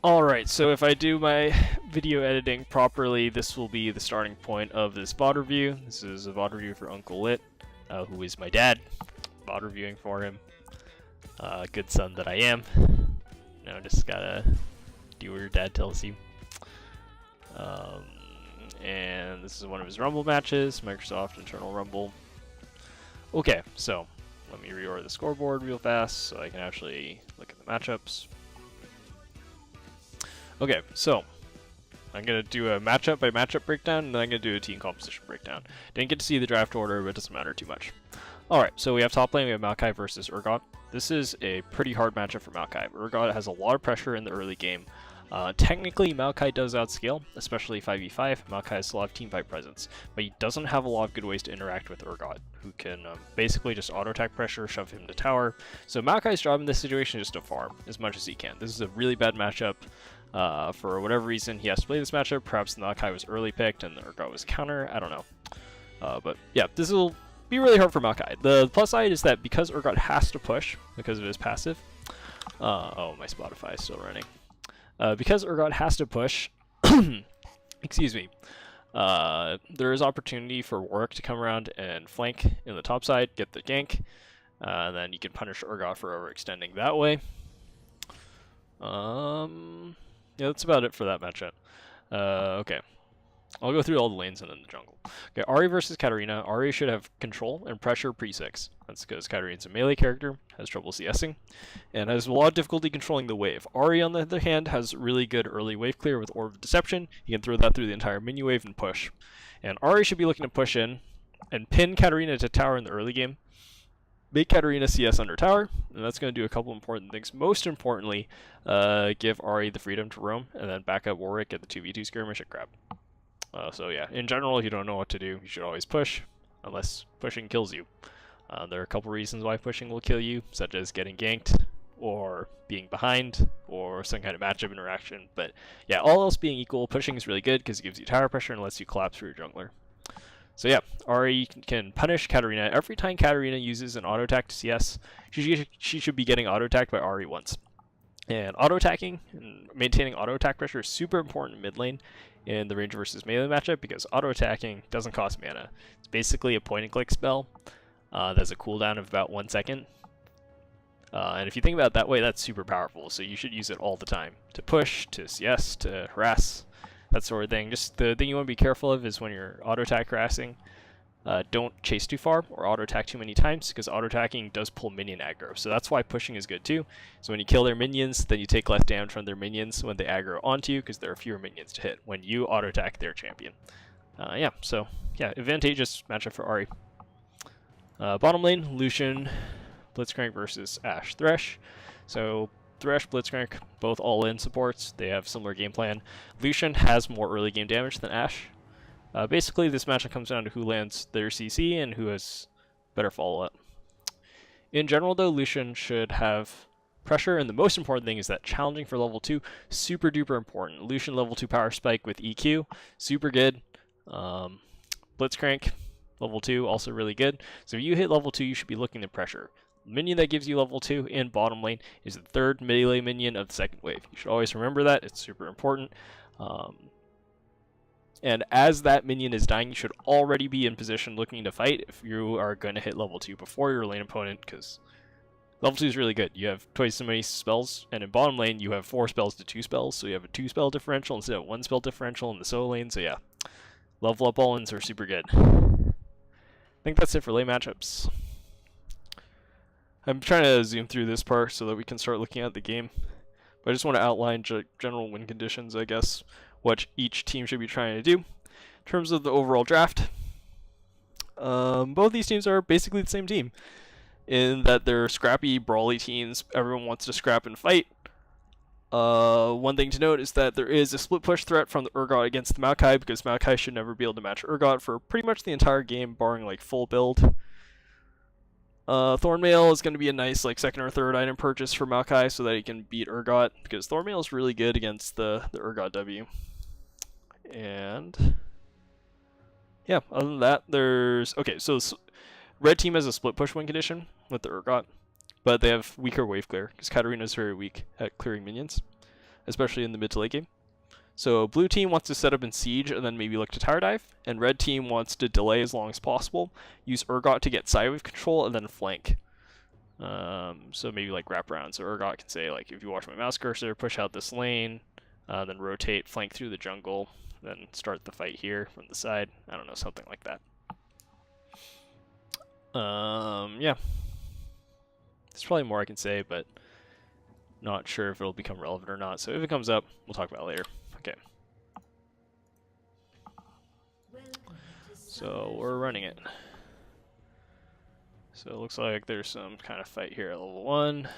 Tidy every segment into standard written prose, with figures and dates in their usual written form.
Alright, so if I do my video editing properly, this will be the starting point of this VOD review. This is a VOD review for Uncle Lit, who is my dad. VOD reviewing for him. Good son that I am. Just gotta do what your dad tells you. And this is one of his Rumble matches, Microsoft Internal Rumble. Okay, so let me reorder the scoreboard real fast so I can actually look at the matchups. Okay, so I'm going to do a matchup by matchup breakdown, and then I'm going to do a team composition breakdown. Didn't get to see the draft order, but it doesn't matter too much. Alright, so we have top lane, we have Maokai versus Urgot. This is a pretty hard matchup for Maokai. Urgot has a lot of pressure in the early game. Technically, Maokai does outscale, especially 5v5. Maokai has a lot of teamfight presence, but he doesn't have a lot of good ways to interact with Urgot, who can basically just auto-attack pressure, shove him to tower. So Maokai's job in this situation is to farm as much as he can. This is a really bad matchup. For whatever reason, he has to play this matchup. Perhaps the Maokai was early picked and the Urgot was counter. I don't know. But yeah, this will be really hard for Maokai. The plus side is that because Urgot has to push because of his passive. Oh, my Spotify is still running. Because Urgot has to push, excuse me, there is opportunity for Warwick to come around and flank in the top side, get the gank, and then you can punish Urgot for overextending that way. Yeah, that's about it for that matchup. Okay. I'll go through all the lanes and then the jungle. Okay, Ahri versus Katarina. Ahri should have control and pressure pre-6. That's because Katarina's a melee character, has trouble CSing, and has a lot of difficulty controlling the wave. Ahri, on the other hand, has really good early wave clear with Orb of Deception. He can throw that through the entire minion wave and push. And Ahri should be looking to push in and pin Katarina to tower in the early game. Make Katarina CS under tower, and that's going to do a couple important things. Most importantly, give Ahri the freedom to roam, and then back up Warwick at the 2v2 skirmish and grab. So yeah, in general, if you don't know what to do, you should always push, unless pushing kills you. There are a couple reasons why pushing will kill you, such as getting ganked, or being behind, or some kind of matchup interaction. But yeah, all else being equal, pushing is really good because it gives you tower pressure and lets you collapse for your jungler. So yeah, Ahri can punish Katarina. Every time Katarina uses an auto attack to CS, she should be getting auto attacked by Ahri once. And auto attacking and maintaining auto attack pressure is super important in mid lane in the range versus melee matchup because auto attacking doesn't cost mana. It's basically a point and click spell that's a cooldown of about 1 second. And if you think about it that way, that's super powerful. So you should use it all the time to push, to CS, to harass. That sort of thing. Just the thing you want to be careful of is when you're auto-attack harassing, don't chase too far or auto-attack too many times because auto-attacking does pull minion aggro. So that's why pushing is good too. So when you kill their minions, then you take less damage from their minions when they aggro onto you because there are fewer minions to hit when you auto-attack their champion. Yeah, so yeah, advantageous matchup for Ahri. Bottom lane, Lucian, Blitzcrank versus Ashe Thresh. So Thresh, Blitzcrank, both all-in supports. They have similar game plan. Lucian has more early game damage than Ashe. Basically, this matchup comes down to who lands their CC and who has better follow-up. In general, though, Lucian should have pressure, and the most important thing is that challenging for level 2, super duper important. Lucian level 2 power spike with EQ, super good. Blitzcrank, level 2, also really good. So if you hit level 2, you should be looking to pressure. Minion that gives you level 2 in bottom lane is the third melee minion of the second wave. You should always remember that. It's super important. And as that minion is dying, you should already be in position looking to fight if you are going to hit level 2 before your lane opponent, because level 2 is really good. You have twice so many spells, and in bottom lane you have 4 spells to 2 spells, so you have a 2 spell differential instead of 1 spell differential in the solo lane, so yeah. Level up all-ins are super good. I think that's it for lane matchups. I'm trying to zoom through this part so that we can start looking at the game. But I just want to outline general win conditions, I guess, what each team should be trying to do. In terms of the overall draft, both these teams are basically the same team, in that they're scrappy, brawly teams. Everyone wants to scrap and fight. One thing to note is that there is a split push threat from the Urgot against the Maokai, because Maokai should never be able to match Urgot for pretty much the entire game, barring like full build. Thornmail is going to be a nice like second or third item purchase for Maokai so that he can beat Urgot, because Thornmail is really good against the Urgot W. And yeah, other than that, there's okay. So red team has a split push win condition with the Urgot, but they have weaker wave clear because Katarina is very weak at clearing minions. especially in the mid to late game. So blue team wants to set up in siege and then maybe look to tower dive, and red team wants to delay as long as possible, use Urgot to get side wave control, and then flank. So maybe like wrap around. So Urgot can say, like, if you watch my mouse cursor, push out this lane, then rotate, flank through the jungle, then start the fight here from the side. I don't know, something like that. Yeah. There's probably more I can say, but not sure if it'll become relevant or not. So if it comes up, we'll talk about it later. Okay. So we're running it. So it looks like there's some kind of fight here at level 1. I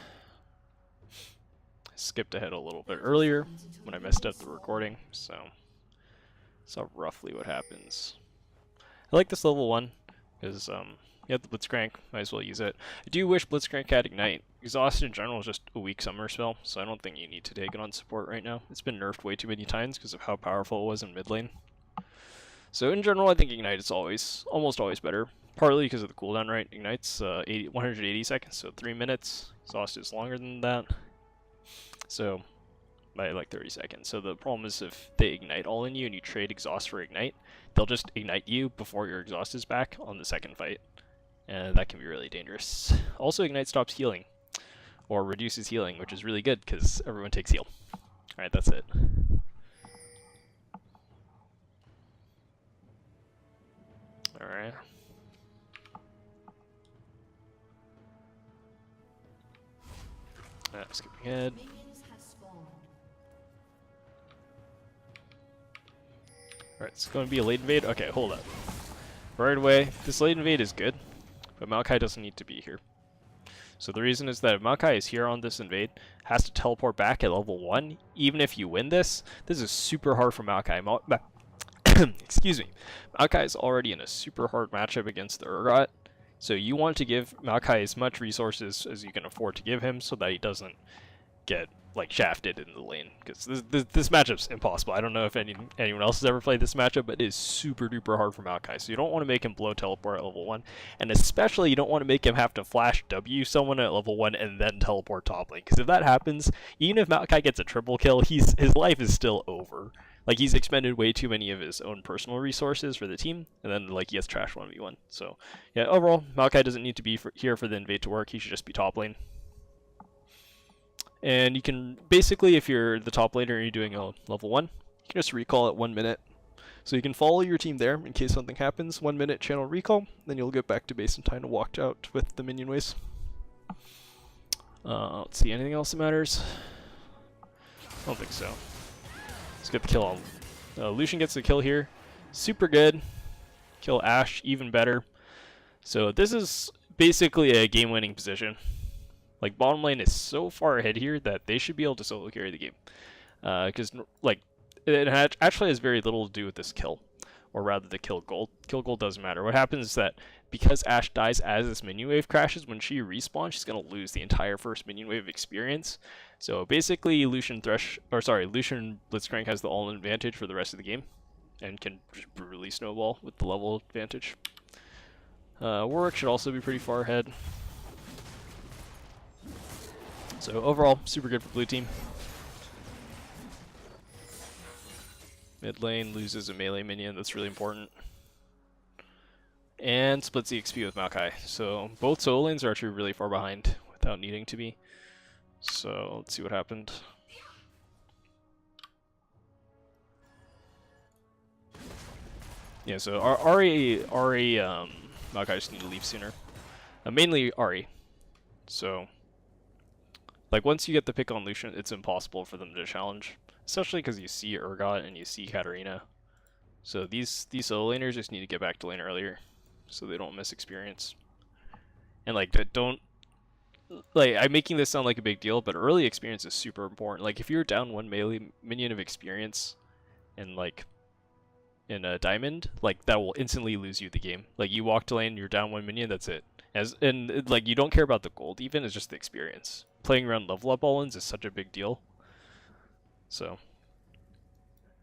skipped ahead a little bit earlier when I messed up the recording, so saw roughly what happens. I like this level 1 because you have the Blitzcrank, might as well use it. I do wish Blitzcrank had Ignite. Exhaust in general is just a weak summoner spell, so I don't think you need to take it on support right now. It's been nerfed way too many times because of how powerful it was in mid lane. So in general, I think Ignite is almost always better. Partly because of the cooldown, right? Ignite's 180 seconds, so 3 minutes. Exhaust is longer than that. So, by like 30 seconds. So the problem is if they Ignite all in you and you trade Exhaust for Ignite, they'll just Ignite you before your Exhaust is back on the second fight. And that can be really dangerous. Also, Ignite stops healing. Or reduces healing, which is really good because everyone takes heal. Alright, that's it. Alright. Skipping ahead. Alright, it's going to be a late invade. Okay, hold up. Right away, this late invade is good, but Maokai doesn't need to be here. So the reason is that if Maokai is here on this invade, has to teleport back at level 1, even if you win this is super hard for Maokai. Excuse me. Maokai is already in a super hard matchup against the Urgot, so you want to give Maokai as much resources as you can afford to give him so that he doesn't get like shafted in the lane, because this matchup's impossible. I don't know if anyone else has ever played this matchup, but it is super duper hard for Maokai. So you don't want to make him blow teleport at level 1, and especially you don't want to make him have to flash W someone at level 1 and then teleport top lane, because if that happens, even if Maokai gets a triple kill, his life is still over. Like, he's expended way too many of his own personal resources for the team, and then like he gets trash 1v1. So yeah, overall, Maokai doesn't need to be here for the invade to work. He should just be top lane. And you can, basically, if you're the top laner and you're doing a level 1, you can just recall at 1 minute. So you can follow your team there in case something happens. 1 minute channel recall, then you'll get back to base in time to walk out with the minion waves. Let's see, anything else that matters? I don't think so. Let's get the kill on. Lucian gets the kill here. Super good. Kill Ashe, even better. So this is basically a game-winning position. Like, bottom lane is so far ahead here that they should be able to solo carry the game. Because, like, it actually has very little to do with this kill. Or rather, the kill gold. Kill gold doesn't matter. What happens is that because Ashe dies as this minion wave crashes, when she respawns, she's going to lose the entire first minion wave experience. So basically, Lucian Blitzcrank has the all-in advantage for the rest of the game. And can just brutally snowball with the level advantage. Warwick should also be pretty far ahead. So overall, super good for blue team. Mid lane loses a melee minion, that's really important. And splits the XP with Maokai. So both solo lanes are actually really far behind without needing to be. So let's see what happened. Yeah, so Maokai just need to leave sooner. Mainly Ahri. So, like, once you get the pick on Lucian, it's impossible for them to challenge. Especially because you see Urgot and you see Katarina. So these solo laners just need to get back to lane earlier, so they don't miss experience. And like, don't, like, I'm making this sound like a big deal, but early experience is super important. Like, if you're down 1 melee minion of experience, and like in a diamond, like, that will instantly lose you the game. Like, you walk to lane, you're down 1 minion, that's it. And like, you don't care about the gold even, it's just the experience. Playing around level up all-ins is such a big deal. So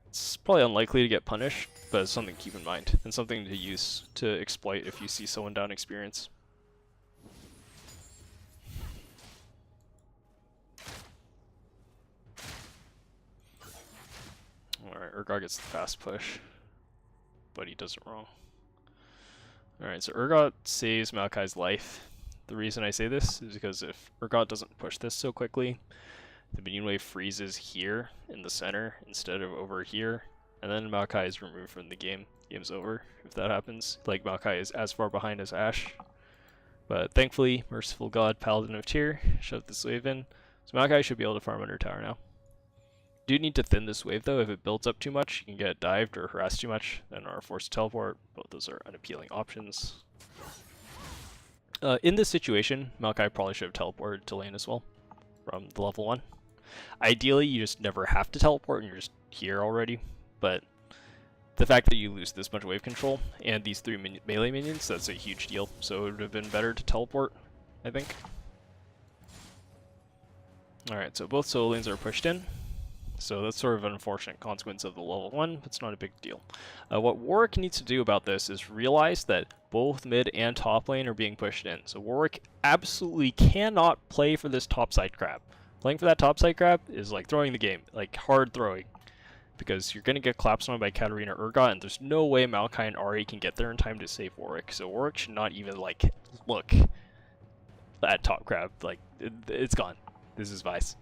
it's probably unlikely to get punished, but it's something to keep in mind and something to use to exploit if you see someone down experience. Alright, Urgot gets the fast push, but he does it wrong. Alright, so Urgot saves Maokai's life. The reason I say this is because if Urgot doesn't push this so quickly, the minion wave freezes here in the center instead of over here, and then Maokai is removed from the game. Game's over if that happens. Like, Maokai is as far behind as Ashe. But thankfully, Merciful God, Paladin of Tyr, shoved this wave in. So Maokai should be able to farm under tower now. Do need to thin this wave though. If it builds up too much, you can get dived or harassed too much, then are forced to teleport. Both those are unappealing options. In this situation, Maokai probably should have teleported to lane as well from the level 1. Ideally, you just never have to teleport and you're just here already, but the fact that you lose this much wave control and these 3 melee minions, that's a huge deal, so it would have been better to teleport, I think. Alright, so both solo lanes are pushed in, so that's sort of an unfortunate consequence of the level 1, but it's not a big deal. What Warwick needs to do about this is realize that both mid and top lane are being pushed in, so Warwick absolutely cannot play for this topside grab. Playing for that topside grab is like throwing the game, like hard throwing, because you're going to get collapsed on by Katarina Urgot, and there's no way Maokai and Ahri can get there in time to save Warwick, so Warwick should not even, like, look at top grab. Like, it's gone. This is Vice.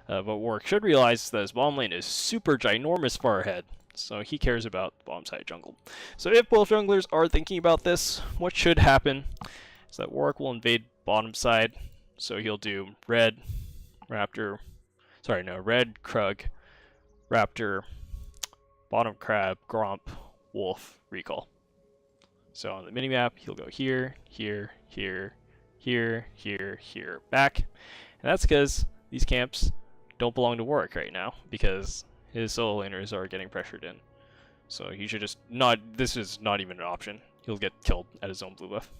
But Warwick should realize that his bottom lane is super ginormous far ahead, so he cares about the bottom side jungle. So if both junglers are thinking about this, what should happen is that Warwick will invade bottom side, so he'll do red, Raptor, sorry, no, red, Krug, Raptor, bottom crab, Gromp, Wolf, Recall. So on the minimap, he'll go here, here, here, here, here, here, back. And that's because these camps don't belong to Warwick right now, because his solo laners are getting pressured in. So he should just not, this is not even an option. He'll get killed at his own blue buff.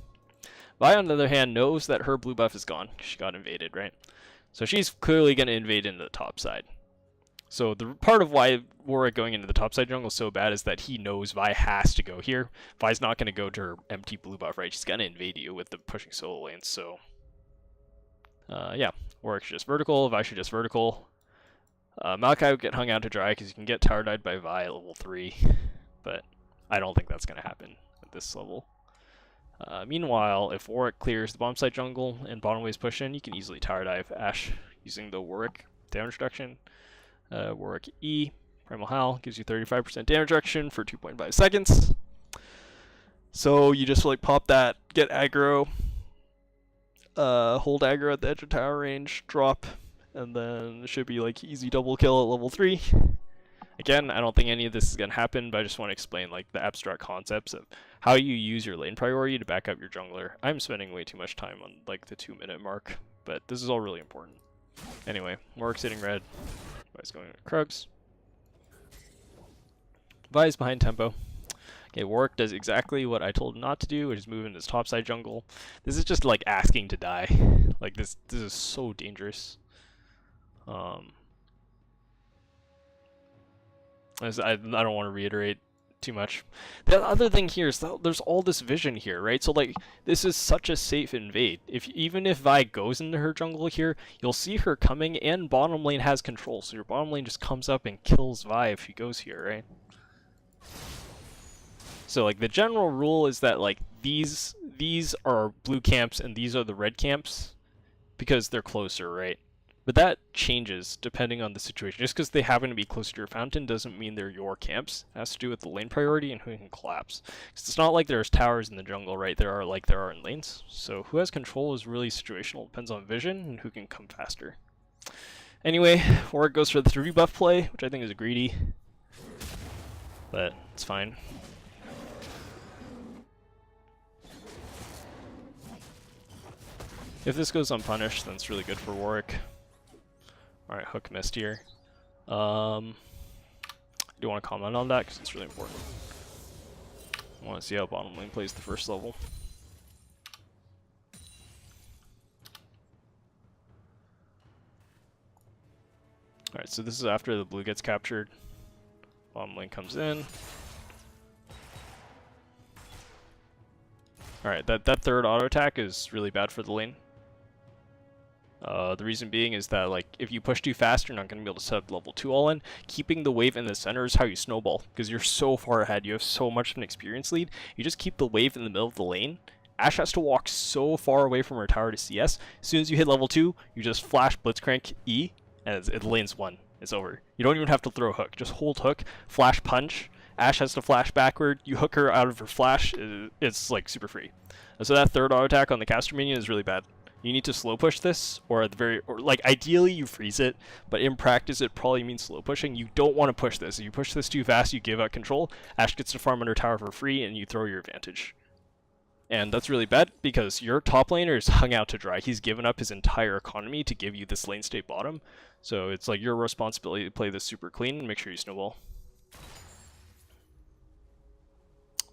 Vi, on the other hand, knows that her blue buff is gone. She got invaded, right? So she's clearly going to invade into the top side. So the part of why Warwick going into the top side jungle is so bad is that he knows Vi has to go here. Vi's not going to go to her empty blue buff, right? She's going to invade you with the pushing solo lanes. So, yeah, Warwick should just vertical, Vi should just vertical. Maokai would get hung out to dry because you can get tower died by Vi at level 3. But I don't think that's going to happen at this level. Meanwhile, if Warwick clears the bottom side jungle and bottom waves push in, you can easily tower dive Ashe using the Warwick damage reduction. Warwick E, Primal Howl, gives you 35% damage reduction for 2.5 seconds. So you just like pop that, get aggro, hold aggro at the edge of tower range, drop, and then it should be like easy double kill at level 3. Again, I don't think any of this is going to happen, but I just want to explain like the abstract concepts of how you use your lane priority to back up your jungler. I'm spending way too much time on like the 2-minute mark, but this is all really important. Anyway, Warwick's hitting red. Vi's going to Krugs. Vi's behind tempo. Okay, Warwick does exactly what I told him not to do, which is move into his topside jungle. This is just like asking to die. Like this is so dangerous. I don't want to reiterate too much. The other thing here is that there's all this vision here, right? So like this is such a safe invade. Even if Vi goes into her jungle here, you'll see her coming, and bottom lane has control. So your bottom lane just comes up and kills Vi if she goes here, right? So like the general rule is that like these are blue camps and these are the red camps because they're closer, right? But that changes depending on the situation. Just because they happen to be closer to your fountain doesn't mean they're your camps. It has to do with the lane priority and who can collapse. Because it's not like there's towers in the jungle, right? There are in lanes. So who has control is really situational. Depends on vision and who can come faster. Anyway, Warwick goes for the 3 buff play, which I think is greedy. But it's fine. If this goes unpunished, then it's really good for Warwick. Alright, hook missed here. I do want to comment on that because it's really important. I want to see how bottom lane plays the first level. Alright, so this is after the blue gets captured. Bottom lane comes in. Alright, that third auto attack is really bad for the lane. The reason being is that, like, if you push too fast, you're not going to be able to set up level 2 all in. Keeping the wave in the center is how you snowball, because you're so far ahead. You have so much of an experience lead. You just keep the wave in the middle of the lane. Ashe has to walk so far away from her tower to CS. As soon as you hit level 2, you just flash Blitzcrank E, and the lane's won. It's over. You don't even have to throw hook. Just hold hook, flash punch. Ashe has to flash backward. You hook her out of her flash. It's like super free. And so that third auto attack on the caster minion is really bad. You need to slow push this, or at the like ideally you freeze it, but in practice it probably means slow pushing. You don't want to push this. If you push this too fast, you give out control. Ashe gets to farm under tower for free, and you throw your advantage. And that's really bad because your top laner is hung out to dry. He's given up his entire economy to give you this lane state bottom. So it's like your responsibility to play this super clean and make sure you snowball.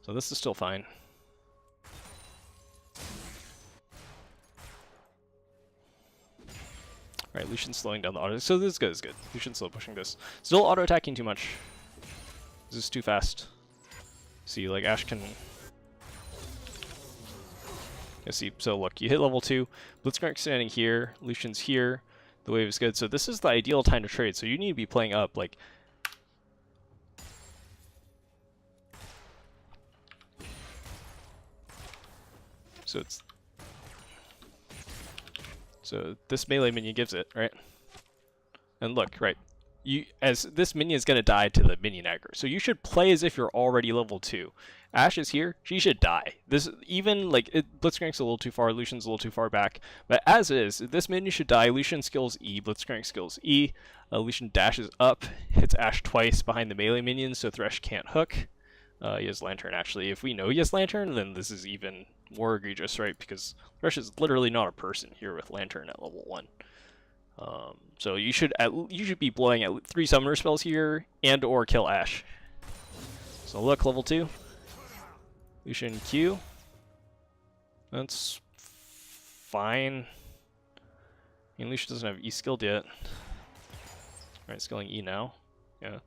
So this is still fine. Alright, Lucian's slowing down the auto. So this is good, Lucian's slow pushing this. Still auto attacking too much. This is too fast. See, like Ashe can... Yeah, see, so look, you hit level 2, Blitzcrank standing here, Lucian's here, the wave is good, so this is the ideal time to trade, so you need to be playing up, like... So it's... So this melee minion gives it, right? And look, right, as this minion is going to die to the minion aggro, so you should play as if you're already level 2. Ashe is here, she should die. This, even, like, Blitzcrank's a little too far, Lucian's a little too far back, but as is, this minion should die, Lucian skills E, Blitzcrank skills E, Lucian dashes up, hits Ashe twice behind the melee minion, so Thresh can't hook. He has Lantern, actually. If we know he has Lantern, then this is even more egregious, right? Because Thresh is literally not a person here with Lantern at level 1. So you should be blowing at 3 summoner spells here and or kill Ashe. So look, level 2. Lucian Q. That's fine. I mean, Lucian doesn't have E skilled yet. Alright, skilling E now. Yeah.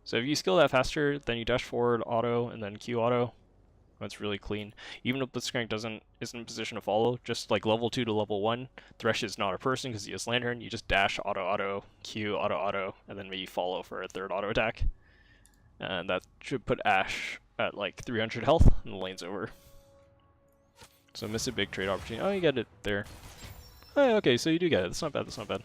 So if you skill that faster, then you dash forward, auto, and then Q auto. That's really clean. Even if Blitzcrank isn't in position to follow, just like level 2 to level 1, Thresh is not a person because he has Lantern. You just dash, auto, auto, Q, auto, auto, and then maybe follow for a third auto attack. And that should put Ashe at like 300 health, and the lane's over. So miss a big trade opportunity. Oh, you get it there. Oh, okay, so you do get it. That's not bad, that's not bad.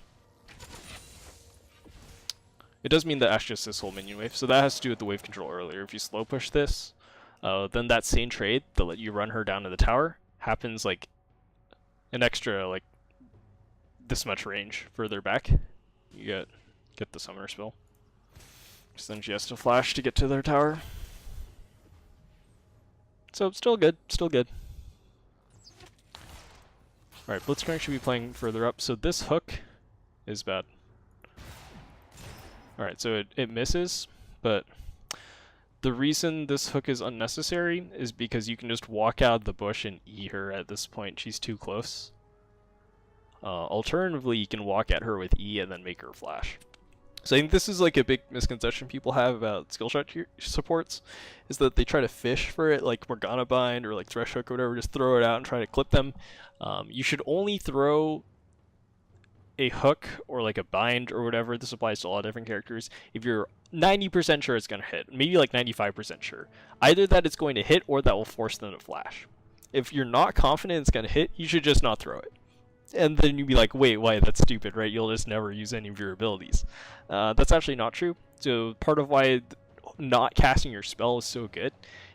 It does mean that Ashe just this whole minion wave, so that has to do with the wave control earlier. If you slow push this, then that same trade, that let you run her down to the tower, happens like an extra, like, this much range further back. You get the summoner spell. So then she has to flash to get to their tower. So, still good, still good. Alright, Blitzcrank should be playing further up, so this hook is bad. Alright, so it misses, but the reason this hook is unnecessary is because you can just walk out of the bush and E her at this point. She's too close. Alternatively, you can walk at her with E and then make her flash. So I think this is like a big misconception people have about skill shot supports, is that they try to fish for it, like Morgana Bind or like Thresh Hook or whatever, just throw it out and try to clip them. You should only throw a hook or like a bind or whatever, this applies to a lot of different characters, if you're 90% sure it's going to hit, maybe like 95% sure. Either that it's going to hit or that will force them to flash. If you're not confident it's going to hit, you should just not throw it. And then you'd be like, wait, why? That's stupid, right? You'll just never use any of your abilities. That's actually not true. So part of why not casting your spell is so good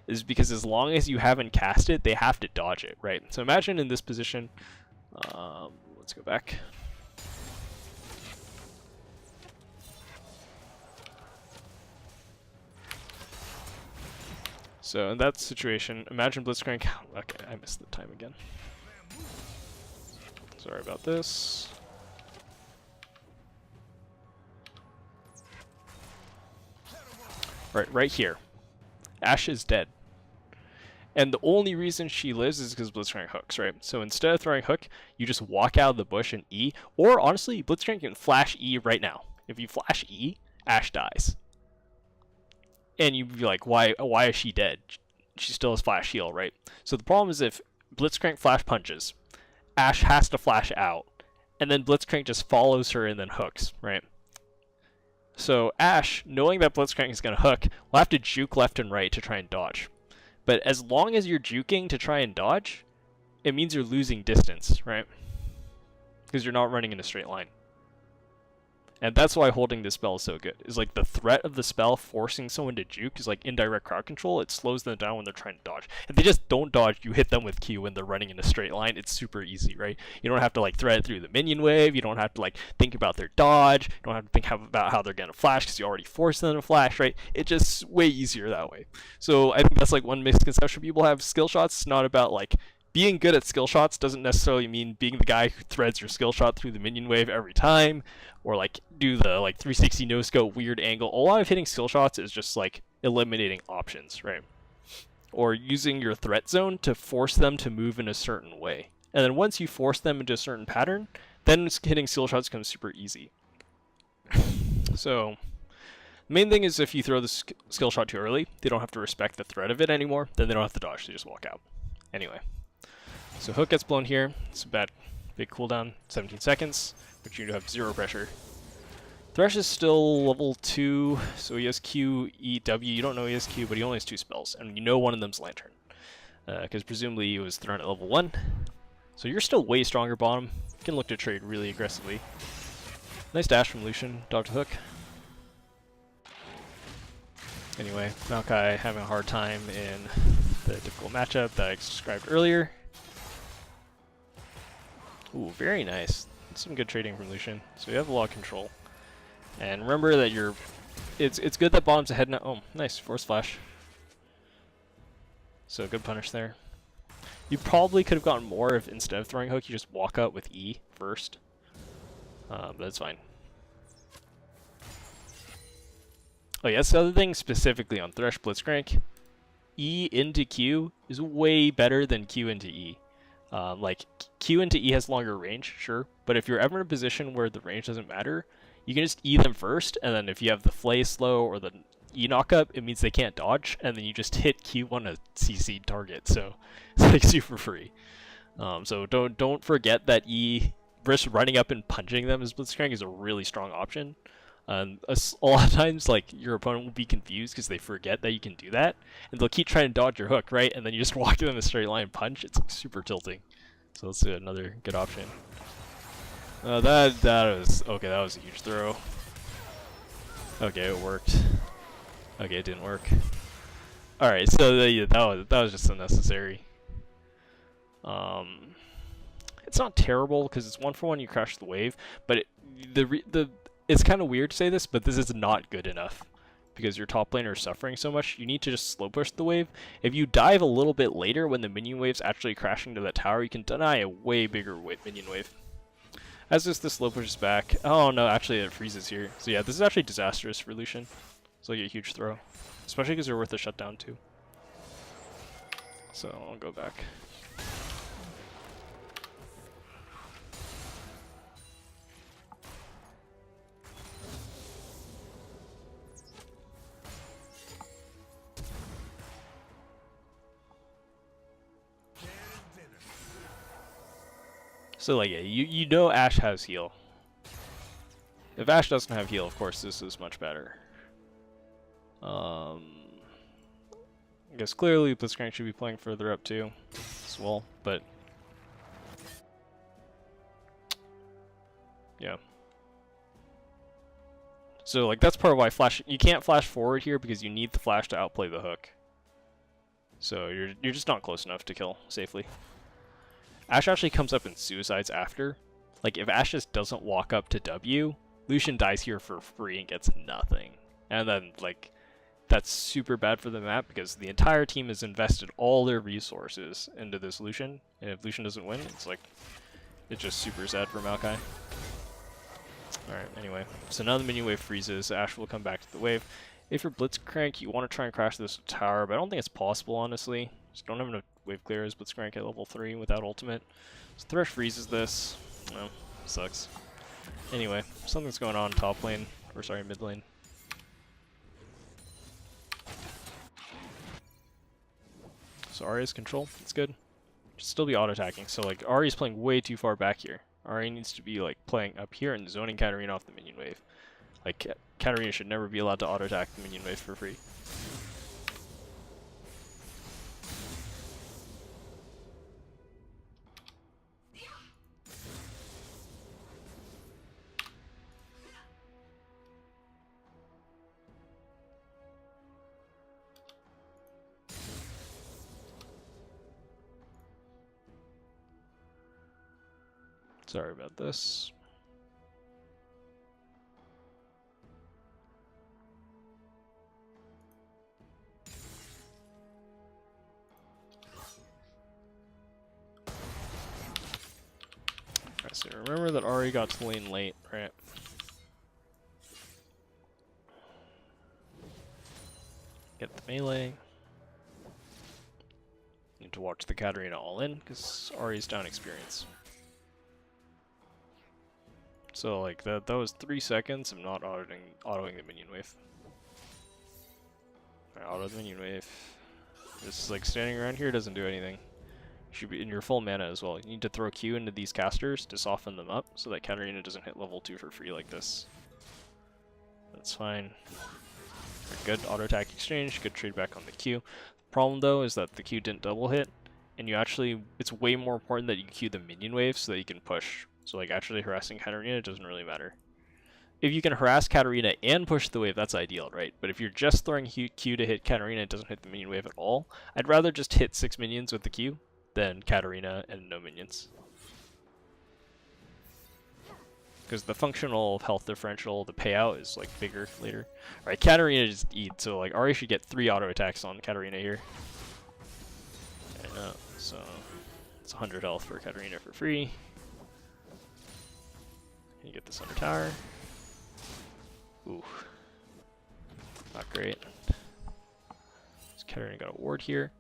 is because as long as you haven't cast it, they have to dodge it, right? So imagine in this position, let's go back. So in that situation, imagine Blitzcrank. Okay, I missed the time again. Sorry about this. Right here. Ashe is dead. And the only reason she lives is because Blitzcrank hooks, right? So instead of throwing hook, you just walk out of the bush and E. Or honestly, Blitzcrank can flash E right now. If you flash E, Ashe dies. And you'd be like, why is she dead? She still has flash heal, right? So the problem is if Blitzcrank flash punches, Ashe has to flash out, and then Blitzcrank just follows her and then hooks, right? So Ashe, knowing that Blitzcrank is going to hook, will have to juke left and right to try and dodge. But as long as you're juking to try and dodge, it means you're losing distance, right? Because you're not running in a straight line. And that's why holding this spell is so good. Is like the threat of the spell forcing someone to juke is like indirect crowd control. It slows them down when they're trying to dodge. If they just don't dodge, you hit them with Q when they're running in a straight line. It's super easy, right? You don't have to like thread through the minion wave. You don't have to like think about their dodge. You don't have to think about how they're gonna flash because you already forced them to flash, right? It's just way easier that way. So I think that's like one misconception people have. Skill shots. It's not about like being good at skill shots doesn't necessarily mean being the guy who threads your skill shot through the minion wave every time, or like do the like 360 no scope weird angle. A lot of hitting skill shots is just like eliminating options, right? Or using your threat zone to force them to move in a certain way. And then once you force them into a certain pattern, then hitting skill shots becomes super easy. So the main thing is if you throw the skill shot too early, they don't have to respect the threat of it anymore, then they don't have to dodge, they just walk out. Anyway. So hook gets blown here. It's a big cooldown, 17 seconds, but you have 0 pressure. Thresh is still level 2, so he has Q, E, W. You don't know he has Q, but he only has 2 spells, and you know one of them's Lantern. Because presumably he was thrown at level 1. So you're still way stronger bottom. You can look to trade really aggressively. Nice dash from Lucian, dodge hook. Anyway, Maokai having a hard time in the difficult matchup that I described earlier. Ooh, very nice. That's some good trading from Lucian. So you have a lot of control. And remember that it's good that bottom's ahead now. Oh, nice. Force flash. So good punish there. You probably could have gotten more if instead of throwing hook, you just walk out with E first. But that's fine. Oh yeah, that's the other thing specifically on Thresh Blitzcrank. E into Q is way better than Q into E. Like, Q into E has longer range, sure, but if you're ever in a position where the range doesn't matter, you can just E them first, and then if you have the Flay slow or the E knockup, it means they can't dodge, and then you just hit Q on a CC target, so it's like super free. So don't forget that E, versus running up and punching them as Blitzcrank is a really strong option. A lot of times, like, your opponent will be confused because they forget that you can do that, and they'll keep trying to dodge your hook, right? And then you just walk in a straight line and punch. It's super tilting. So let's do another good option. That was okay. That was a huge throw. Okay, it worked. Okay, it didn't work. All right, so that was just unnecessary. It's not terrible because it's 1-for-1. You crash the wave, but it's kind of weird to say this, but this is not good enough because your top laner is suffering so much. You need to just slow push the wave. If you dive a little bit later when the minion wave's actually crashing to that tower, you can deny a way bigger minion wave. As this, the slow push is back. Oh no, actually it freezes here. So yeah, this is actually disastrous for Lucian. It's like a huge throw, especially because they're worth a shutdown too. So I'll go back. So like, yeah, you know Ashe has heal. If Ashe doesn't have heal, of course this is much better. I guess clearly Blitzcrank should be playing further up too, as well, but yeah. So like that's part of why you can't flash forward here because you need the flash to outplay the hook. So you're just not close enough to kill safely. Ashe actually comes up and suicides after. Like if Ashe just doesn't walk up to W, Lucian dies here for free and gets nothing. And then like that's super bad for the map because the entire team has invested all their resources into this Lucian, and if Lucian doesn't win, it's just super sad for Maokai. Alright, anyway. So now the minion wave freezes, Ashe will come back to the wave. If you're Blitzcrank, you want to try and crash this tower, but I don't think it's possible, honestly. Just don't have enough wave clear as Blitzcrank at level 3 without ultimate. So Thresh freezes this. No, sucks. Anyway, something's going on top lane, or sorry, mid lane. So Ahri's control, it's good. Should still be auto-attacking, so like Ahri's playing way too far back here. Ari needs to be like playing up here and zoning Katarina off the minion wave. Like Katarina should never be allowed to auto attack the minion wave for free. Sorry about this. Alright, so remember that Ari got to lane late, right? Get the melee. Need to watch the Katarina all in, because Ari's down experience. So like that was 3 seconds of not autoing the minion wave. Alright, auto the minion wave. Just like standing around here doesn't do anything. You should be in your full mana as well. You need to throw Q into these casters to soften them up so that Katarina doesn't hit level 2 for free like this. That's fine. Good auto attack exchange, good trade back on the Q. The problem though is that the Q didn't double hit, and you actually, it's way more important that you Q the minion wave so that you can push. So like actually harassing Katarina doesn't really matter. If you can harass Katarina and push the wave, that's ideal, right? But if you're just throwing Q to hit Katarina, it doesn't hit the minion wave at all. I'd rather just hit 6 minions with the Q than Katarina and no minions. Because the functional health differential, the payout is like bigger later. Alright, Katarina just eats, so like Ari should get 3 auto attacks on Katarina here. And, so it's 100 health for Katarina for free. You get this under tower. Ooh. Not great. So Katarina got a ward here.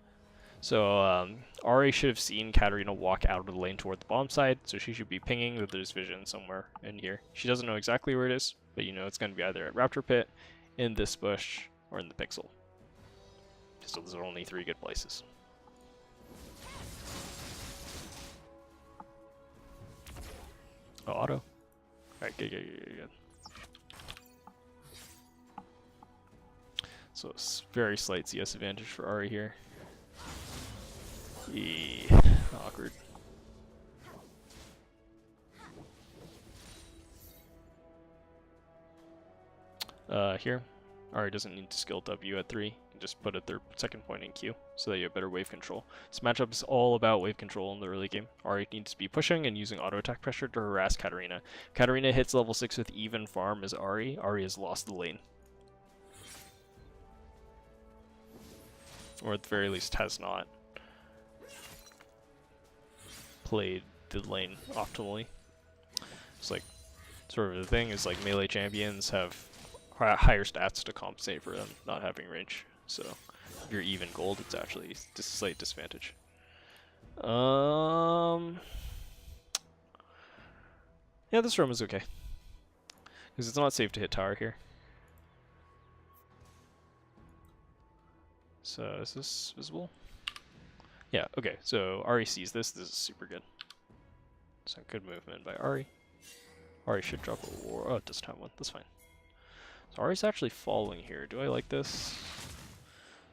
So Ari should have seen Katarina walk out of the lane toward the bomb side, so she should be pinging that there's vision somewhere in here. She doesn't know exactly where it is, but you know it's going to be either at Raptor Pit, in this bush, or in the pixel. So those are only 3 good places. Oh, auto. Alright, good. So it's very slight CS advantage for Ari here. Awkward. Here, Ari doesn't need to skill W at 3. Just put a second point in Q so that you have better wave control. This matchup is all about wave control in the early game. Ari needs to be pushing and using auto attack pressure to harass Katarina. Katarina hits level 6 with even farm as Ari. Ari has lost the lane. Or at the very least has not played the lane optimally. It's like, sort of the thing is like melee champions have higher stats to compensate for them not having range. So if you're even gold, it's actually just a slight disadvantage. Yeah, this room is okay. Because it's not safe to hit tower here. So is this visible? Yeah, okay, so Ari sees this. This is super good. So good movement by Ari. Ari should drop a war. Oh, it doesn't have one. That's fine. So Ari's actually following here. Do I like this?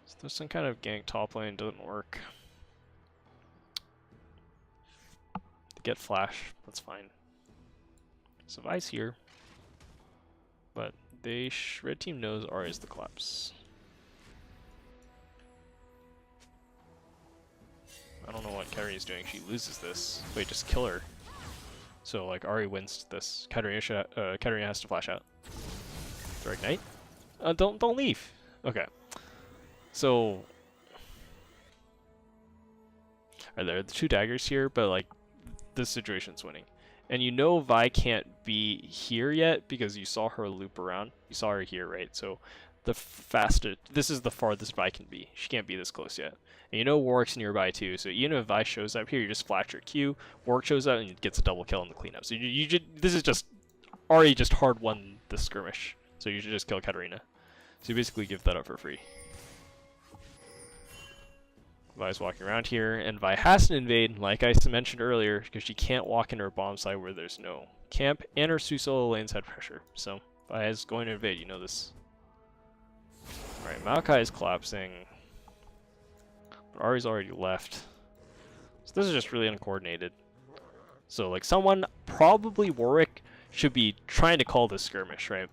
So there's some kind of gank top lane. Doesn't work. To get flash. That's fine. So Vi's here. But they red team knows Ari is the collapse. I don't know what Katarina's doing. She loses this. Wait, just kill her. So like Ari wins this. Katarina has to flash out. Throw ignite. Don't leave. Okay. So there are the 2 daggers here, but like this situation's winning. And you know Vi can't be here yet because you saw her loop around. You saw her here, right? So the fastest, this is the farthest Vi can be. She can't be this close yet. And you know Warwick's nearby too, so even if Vi shows up here, you just flash your Q, Warwick shows up and gets a double kill in the cleanup. So this is just, Ari just hard won the skirmish. So you should just kill Katarina. So you basically give that up for free. Vi's walking around here, and Vi has to invade, like I mentioned earlier, because she can't walk into her bottom side where there's no camp, and her 2 solo lanes had pressure. So Vi is going to invade, you know this. Alright, Maokai is collapsing. But Ahri's already left. So this is just really uncoordinated. So like someone, probably Warwick, should be trying to call this skirmish, right?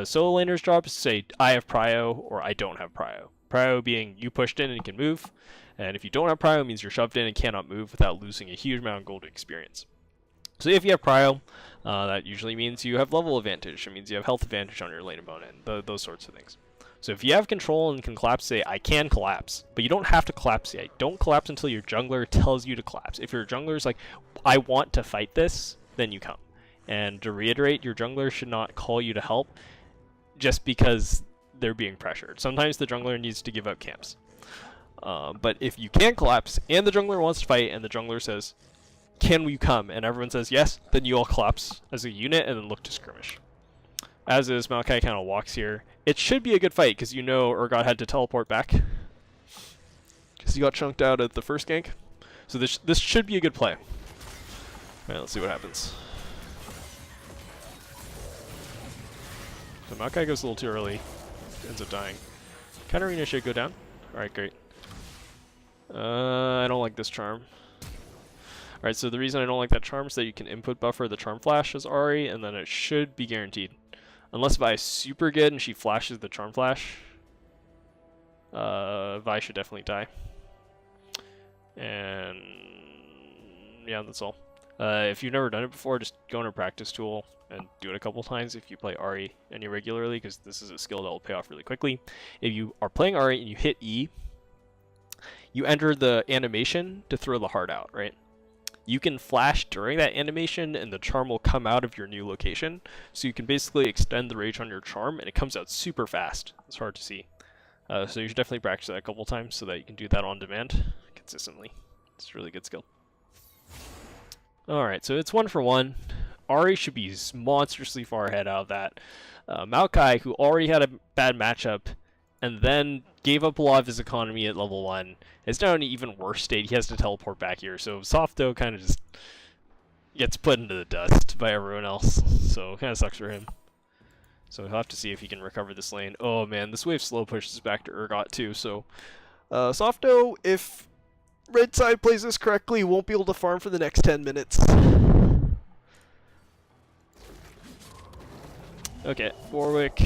Solo laner's job is to say, I have prio, or I don't have prio. Prio being you pushed in and can move, and if you don't have prio, it means you're shoved in and cannot move without losing a huge amount of gold experience. So if you have prio, that usually means you have level advantage. It means you have health advantage on your lane opponent, those sorts of things. So if you have control and can collapse, say, I can collapse, but you don't have to collapse yet. Don't collapse until your jungler tells you to collapse. If your jungler's like, I want to fight this, then you come. And to reiterate, your jungler should not call you to help just because they're being pressured. Sometimes the jungler needs to give up camps. But if you can collapse, and the jungler wants to fight, and the jungler says, can we come? And everyone says yes, then you all collapse as a unit and then look to skirmish. As is, Maokai kind of walks here. It should be a good fight, because you know Urgot had to teleport back. Because he got chunked out at the first gank. So this should be a good play. Alright, let's see what happens. So Maokai goes a little too early, ends up dying. Katarina should go down. Alright, great. I don't like this charm. Alright, so the reason I don't like that charm is that you can input buffer the charm flash as Ahri, and then it should be guaranteed. Unless Vi is super good and she flashes the charm flash, Vi should definitely die. And yeah, that's all. If you've never done it before, just go in a practice tool and do it a couple times if you play Ahri any regularly, because this is a skill that will pay off really quickly. If you are playing Ahri and you hit E, you enter the animation to throw the heart out, right? You can flash during that animation and the charm will come out of your new location. So you can basically extend the range on your charm and it comes out super fast. It's hard to see. So you should definitely practice that a couple times so that you can do that on demand consistently. It's a really good skill. Alright, so it's 1 for 1. Ahri should be monstrously far ahead out of that. Maokai, who already had a bad matchup, and then gave up a lot of his economy at level 1, is now in an even worse state. He has to teleport back here, so Softo kind of just gets put into the dust by everyone else, so kind of sucks for him. So he'll have to see if he can recover this lane. Oh man, this wave slow pushes back to Urgot too, so Softo, if red side plays this correctly, won't be able to farm for the next 10 minutes. Okay, Warwick.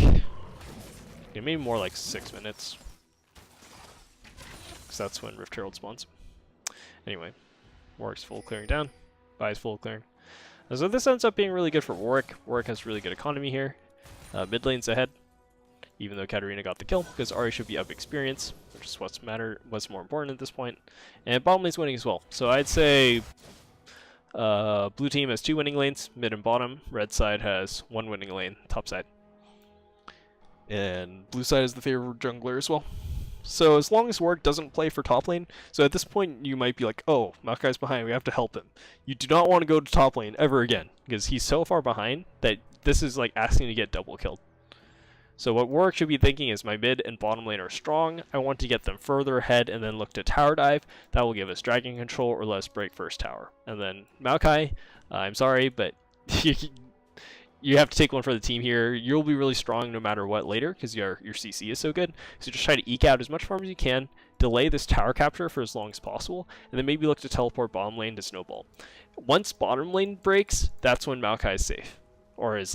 Yeah, maybe more like 6 minutes. Because that's when Rift Herald spawns. Anyway, Warwick's full clearing down. Vi's full clearing. So this ends up being really good for Warwick. Warwick has really good economy here. Mid lane's ahead, even though Katarina got the kill, because Ahri should be up experience, which is what's more important at this point. And bottom lane's winning as well. So I'd say blue team has 2 winning lanes, mid and bottom. Red side has 1 winning lane, top side. And blue side is the favorite jungler as well. So as long as Warwick doesn't play for top lane, so at this point you might be like, oh, Maokai's behind, we have to help him. You do not want to go to top lane ever again, because he's so far behind that this is like asking to get double killed. So what Warwick should be thinking is, my mid and bottom lane are strong, I want to get them further ahead and then look to tower dive. That will give us dragon control or let us break first tower. And then Maokai, I'm sorry, but you have to take one for the team here. You'll be really strong no matter what later, because your CC is so good. So just try to eke out as much farm as you can, delay this tower capture for as long as possible, and then maybe look to teleport bottom lane to snowball. Once bottom lane breaks, that's when Maokai is safe, or his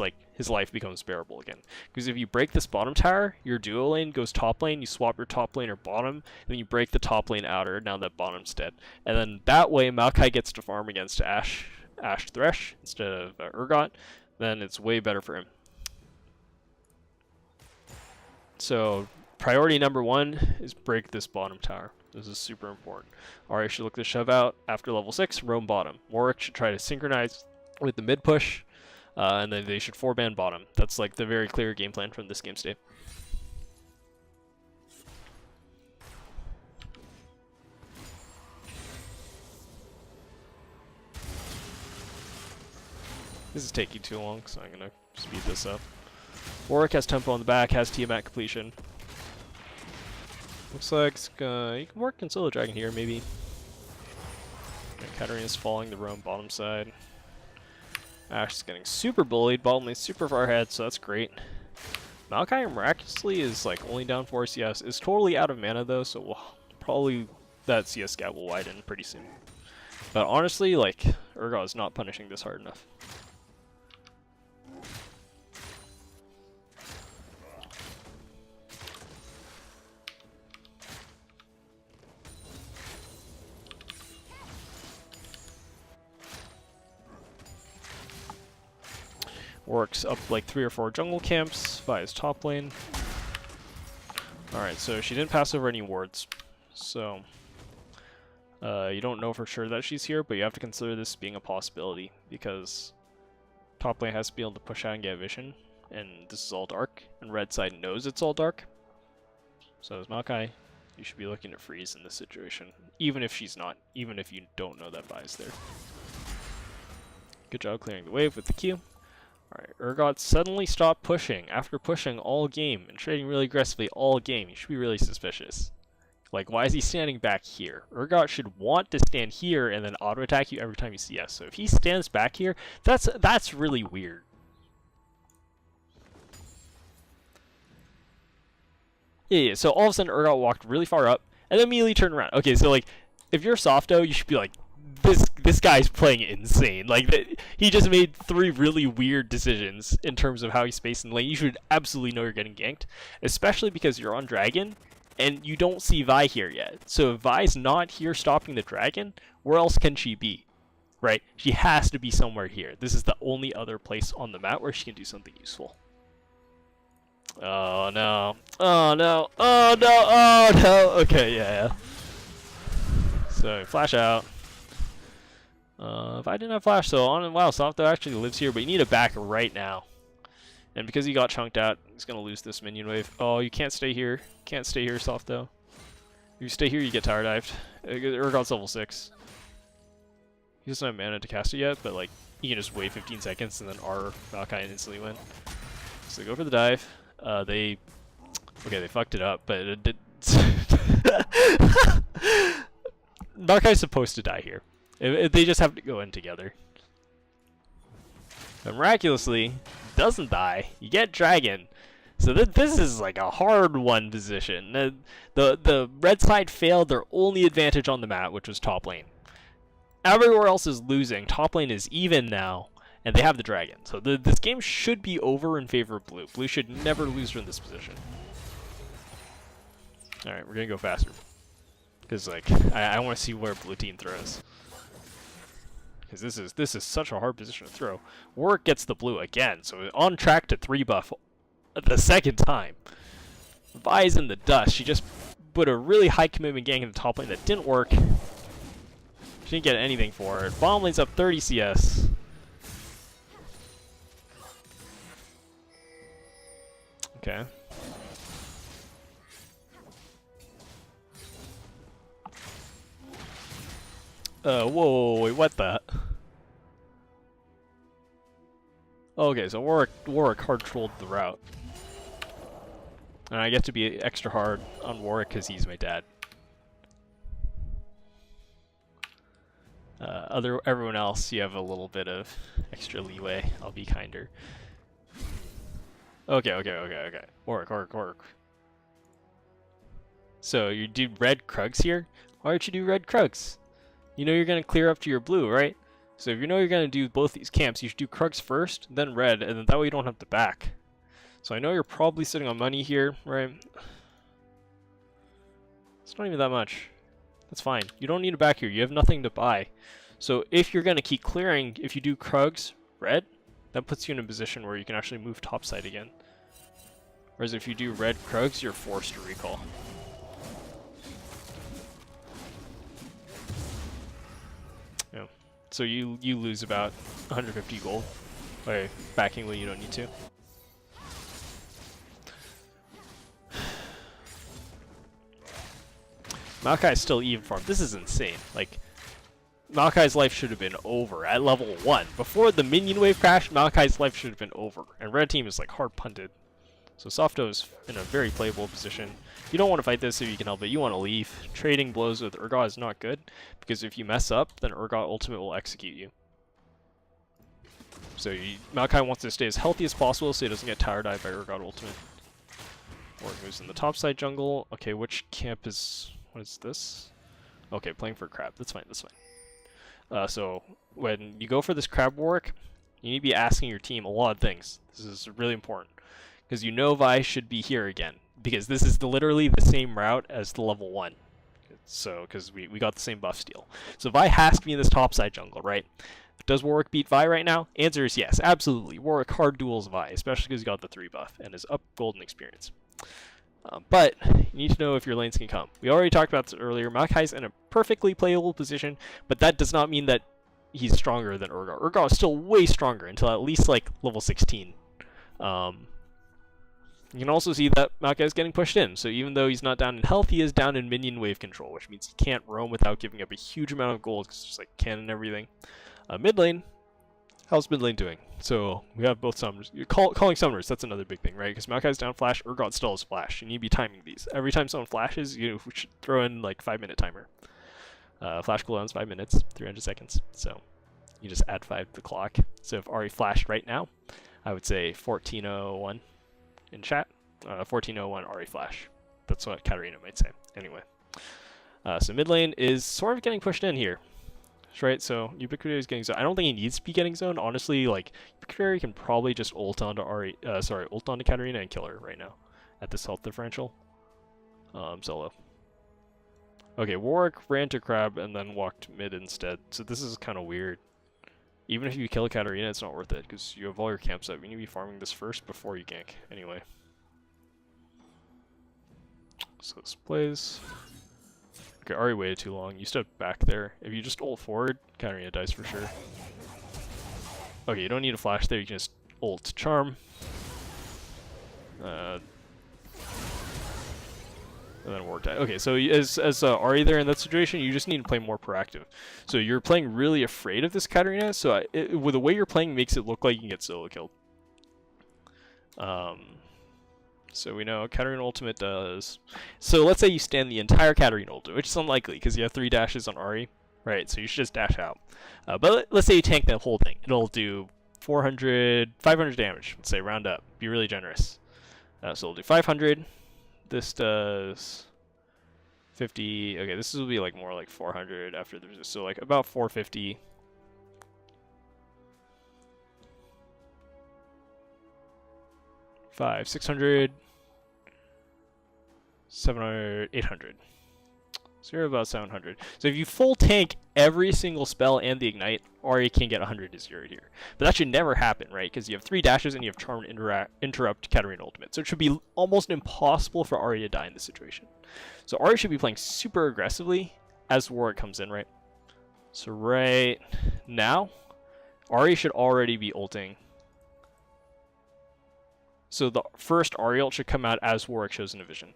life becomes bearable again. Because if you break this bottom tower, your duo lane goes top lane, you swap your top lane or bottom, and then you break the top lane outer, now that bottom's dead. And then that way, Maokai gets to farm against Ashe Thresh instead of Urgot, then it's way better for him. So priority number 1 is break this bottom tower. This is super important. Ahri should look to shove out after level 6, roam bottom. Warwick should try to synchronize with the mid push, and then they should 4-ban bottom. That's like the very clear game plan from this game state. This is taking too long, so I'm going to speed this up. Warwick has tempo on the back, has Tiamat completion. Looks like you can work in Solo Dragon here, maybe. Katarina's falling the roam bottom side. Ash is getting super bullied, bottom lane super far ahead, so that's great. Maokai miraculously is like only down 4 CS. Is totally out of mana though, so we'll probably that CS gap will widen pretty soon. But honestly, like, Urgot is not punishing this hard enough. Works up like 3 or 4 jungle camps by his top lane. Alright, so she didn't pass over any wards. So, you don't know for sure that she's here, but you have to consider this being a possibility, because top lane has to be able to push out and get vision, and this is all dark, and red side knows it's all dark. So as Maokai, you should be looking to freeze in this situation, even if she's not, even if you don't know that Vi is there. Good job clearing the wave with the Q. Alright, Urgot suddenly stopped pushing after pushing all game and trading really aggressively all game. You should be really suspicious. Like, why is he standing back here? Urgot should want to stand here and then auto-attack you every time you CS. So if he stands back here, that's really weird. Yeah, so all of a sudden Urgot walked really far up and then immediately turned around. Okay, so like, if you're Softo, you should be like, this guy's playing insane. Like, he just made 3 really weird decisions in terms of how he's spaced in the lane. You should absolutely know you're getting ganked, especially because you're on Dragon, and you don't see Vi here yet. So if Vi's not here stopping the Dragon, where else can she be? Right? She has to be somewhere here. This is the only other place on the map where she can do something useful. Oh no. Oh no. Oh no. Oh no. Okay, yeah. So, flash out. If I didn't have flash, so wow, Softo actually lives here, but you need a back right now. And because he got chunked out, he's gonna lose this minion wave. Oh, you can't stay here. Can't stay here, Softo. If you stay here, you get tower dived. Urgot's level 6. He doesn't have mana to cast it yet, but like, you can just wait 15 seconds and then R Maokai and instantly win. So go for the dive. They fucked it up, but it did. Maokai's supposed to die here. They just have to go in together. But miraculously, doesn't die. You get Dragon. So this is like a hard one position. The red side failed their only advantage on the map, which was top lane. Everywhere else is losing. Top lane is even now, and they have the Dragon. So this game should be over in favor of blue. Blue should never lose from this position. Alright, we're gonna go faster. Because like, I want to see where blue team throws. Because this is such a hard position to throw. Warwick gets the blue again, so on track to 3 buff the second time. Vi's in the dust. She just put a really high commitment gank in the top lane that didn't work. She didn't get anything for it. Bottom lane's up 30 CS. Okay. Whoa, wait, what the? Okay, so Warwick hard trolled the route. And I get to be extra hard on Warwick because he's my dad. Everyone else, you have a little bit of extra leeway. I'll be kinder. Okay. Warwick. So you do red Krugs here? Why don't you do red Krugs? You know you're going to clear up to your blue, right? So if you know you're going to do both these camps, you should do Krugs first, then red, and then that way you don't have to back. So I know you're probably sitting on money here, right? It's not even that much. That's fine. You don't need to back here. You have nothing to buy. So if you're going to keep clearing, if you do Krugs red, that puts you in a position where you can actually move topside again. Whereas if you do red Krugs, you're forced to recall. So you lose about 150 gold by backing when you don't need to. Maokai's still even farm. This is insane. Like, Maokai's life should have been over at level 1. Before the minion wave crashed, Maokai's life should have been over. And red team is like hard punted. So Softo's in a very playable position. You don't want to fight this if you can help it. You want to leave. Trading blows with Urgot is not good, because if you mess up, then Urgot Ultimate will execute you. So Maokai wants to stay as healthy as possible so he doesn't get tower dive by Urgot Ultimate. Warwick moves in the top side jungle. Okay, which camp is... what is this? Okay, playing for crab. That's fine, that's fine. So when you go for this crab Warwick, you need to be asking your team a lot of things. This is really important. Because you know Vi should be here again. Because this is literally the same route as the level 1. So, because we got the same buff steal. So Vi has to be in this topside jungle, right? Does Warwick beat Vi right now? Answer is yes, absolutely. Warwick hard duels Vi, especially because he got the 3 buff and is up golden experience. But you need to know if your lanes can come. We already talked about this earlier. Maokai's in a perfectly playable position, but that does not mean that he's stronger than Urgot. Urgot is still way stronger until at least like level 16. You can also see that Maokai is getting pushed in, so even though he's not down in health, he is down in minion wave control, which means he can't roam without giving up a huge amount of gold, because it's like cannon and everything. Mid lane, how's mid lane doing? So we have both summoners. Calling summoners, that's another big thing, right? Because Maokai's down flash, Urgot still has flash. You need to be timing these. Every time someone flashes, you should throw in like 5-minute timer. Flash cooldowns 5 minutes, 300 seconds. So you just add 5 to the clock. So if Ahri flashed right now, I would say 14:01 in chat. 14:01 Ahri flash. That's what Katarina might say. Anyway. So mid lane is sort of getting pushed in here. Right, so Ubiquitary is getting zoned. I don't think he needs to be getting zoned. Honestly, like, Ubiquitary can probably just ult onto ult onto Katarina and kill her right now at this health differential. Solo. Okay, Warwick ran to Crab and then walked mid instead. So this is kind of weird. Even if you kill Katarina, it's not worth it because you have all your camps up. You need to be farming this first before you gank. Anyway. So this plays. Okay, Ahri waited too long. You stepped back there. If you just ult forward, Katarina dies for sure. Okay, you don't need a flash there. You can just ult Charm. And then Warwick died. Okay, so as Ahri there in that situation, you just need to play more proactive. So you're playing really afraid of this Katarina, so with the way you're playing makes it look like you can get solo killed. So we know Katarina ultimate does... So let's say you stand the entire Katarina ultimate, which is unlikely because you have 3 dashes on Ahri. Right, so you should just dash out. But let's say you tank that whole thing. It'll do 500 damage, let's say, round up. Be really generous. So it'll do 500. This does 50. Okay, this will be like more like 400 after the resist. So like about 450. 600. 700, 800. So you're about 700. So if you full tank every single spell and the ignite, Ahri can get 100 to 0 here. But that should never happen, right? Because you have 3 dashes and you have Charm and Interrupt Katarina ultimate. So it should be almost impossible for Ahri to die in this situation. So Ahri should be playing super aggressively as Warwick comes in, right? So right now, Ahri should already be ulting. So the first Ahri ult should come out as Warwick shows in a vision.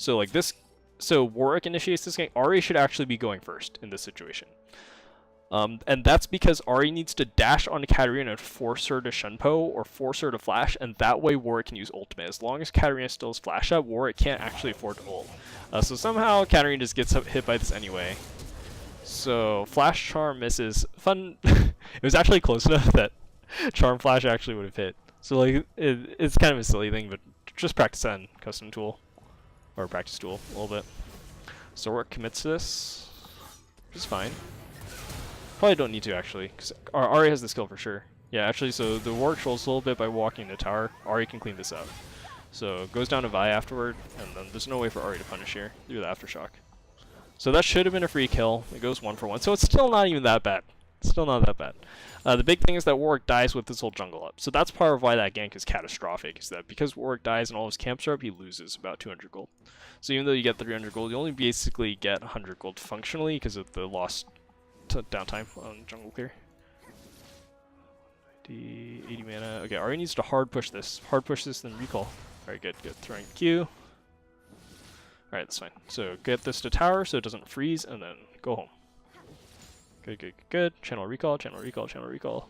So like this, so Warwick initiates this gank. Ahri should actually be going first in this situation. And that's because Ahri needs to dash on Katarina and force her to Shunpo or force her to flash, and that way Warwick can use ultimate. As long as Katarina still has flash up, Warwick can't actually afford to ult. So somehow Katarina just gets hit by this anyway. So Flash Charm misses. Fun. It was actually close enough that Charm Flash actually would have hit. So like it's kind of a silly thing, but just practice that in custom tool. Or practice tool a little bit. So Warwick commits to this, which is fine. Probably don't need to actually, because Ahri has the skill for sure. Yeah, actually, so the Warwick trolls a little bit by walking the tower. Ahri can clean this up. So it goes down to Vi afterward, and then there's no way for Ahri to punish here through the Aftershock. So that should have been a free kill. It goes 1 for 1, so it's still not even that bad. Still not that bad. The big thing is that Warwick dies with this whole jungle up. So that's part of why that gank is catastrophic, is that because Warwick dies and all his camps are up, he loses about 200 gold. So even though you get 300 gold, you only basically get 100 gold functionally because of the lost downtime on jungle clear. 80 mana. Okay, Ahri needs to hard push this. Hard push this, then recall. Alright, good, good. Throwing Q. Alright, that's fine. So get this to tower so it doesn't freeze, and then go home. Good, good, good. Channel recall, channel recall, channel recall.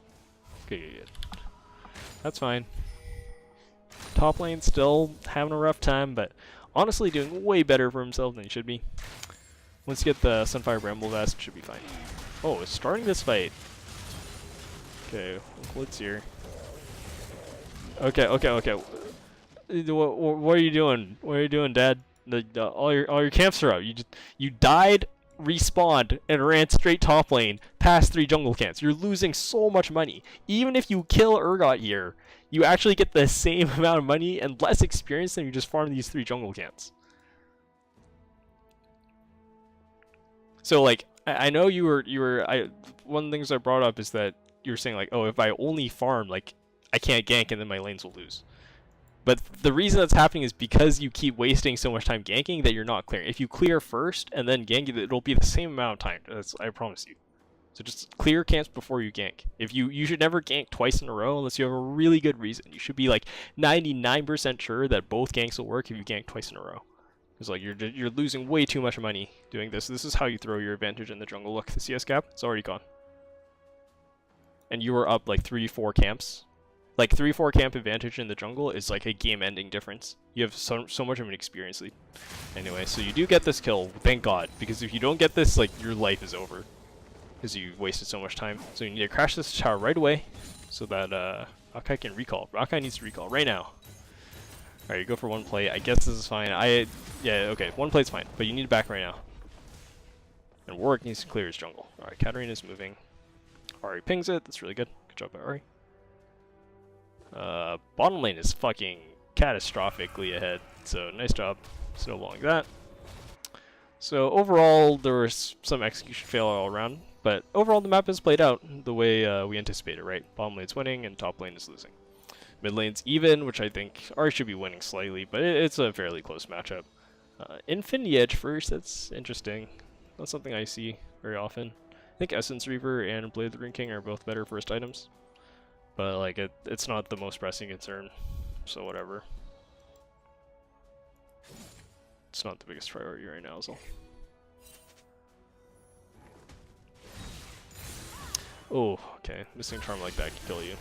Good, good, good. That's fine. Top lane still having a rough time, but honestly doing way better for himself than he should be. Once you get the Sunfire Bramble Vest, should be fine. Oh, it's starting this fight. Okay, what's here? Okay. What are you doing? What are you doing, Dad? All your camps are up. You died, respawned, and ran straight top lane past 3 jungle camps. You're losing so much money. Even if you kill Urgot here, you actually get the same amount of money and less experience than you just farm these 3 jungle camps. So like, I know one of the things I brought up is that you're saying like, oh, if I only farm, like, I can't gank and then my lanes will lose. But the reason that's happening is because you keep wasting so much time ganking that you're not clearing. If you clear first and then gank, it'll be the same amount of time. I promise you. So just clear camps before you gank. You should never gank twice in a row unless you have a really good reason. You should be like 99% sure that both ganks will work if you gank twice in a row. Because like you're losing way too much money doing this. This is how you throw your advantage in the jungle. Look, the CS gap, it's already gone. And you were up like 3-4 camps. Like 3-4 camp advantage in the jungle is like a game-ending difference. You have so much of an experience lead. Anyway, so you do get this kill, thank God, because if you don't get this, like, your life is over, because you wasted so much time. So you need to crash this tower right away, so that Maokai can recall. Maokai needs to recall right now. All right, you go for one play. I guess this is fine. Yeah, okay, one play's fine, but you need to back right now. And Warwick needs to clear his jungle. All right, Katarina's moving. Ahri pings it. That's really good. Good job by Ahri. Bottom lane is fucking catastrophically ahead, so nice job snowballing that. So overall, there was some execution fail all around, but overall the map is played out the way we anticipated, right? Bottom lane's winning and top lane is losing. Mid lane's even, which I think Ahri should be winning slightly, but it's a fairly close matchup. Infinity Edge first, that's interesting. That's something I see very often. I think Essence Reaver and Blade of the Ring King are both better first items. But like it's not the most pressing concern, so whatever. It's not the biggest priority right now, is all. Oh, okay. Missing charm like that can kill you.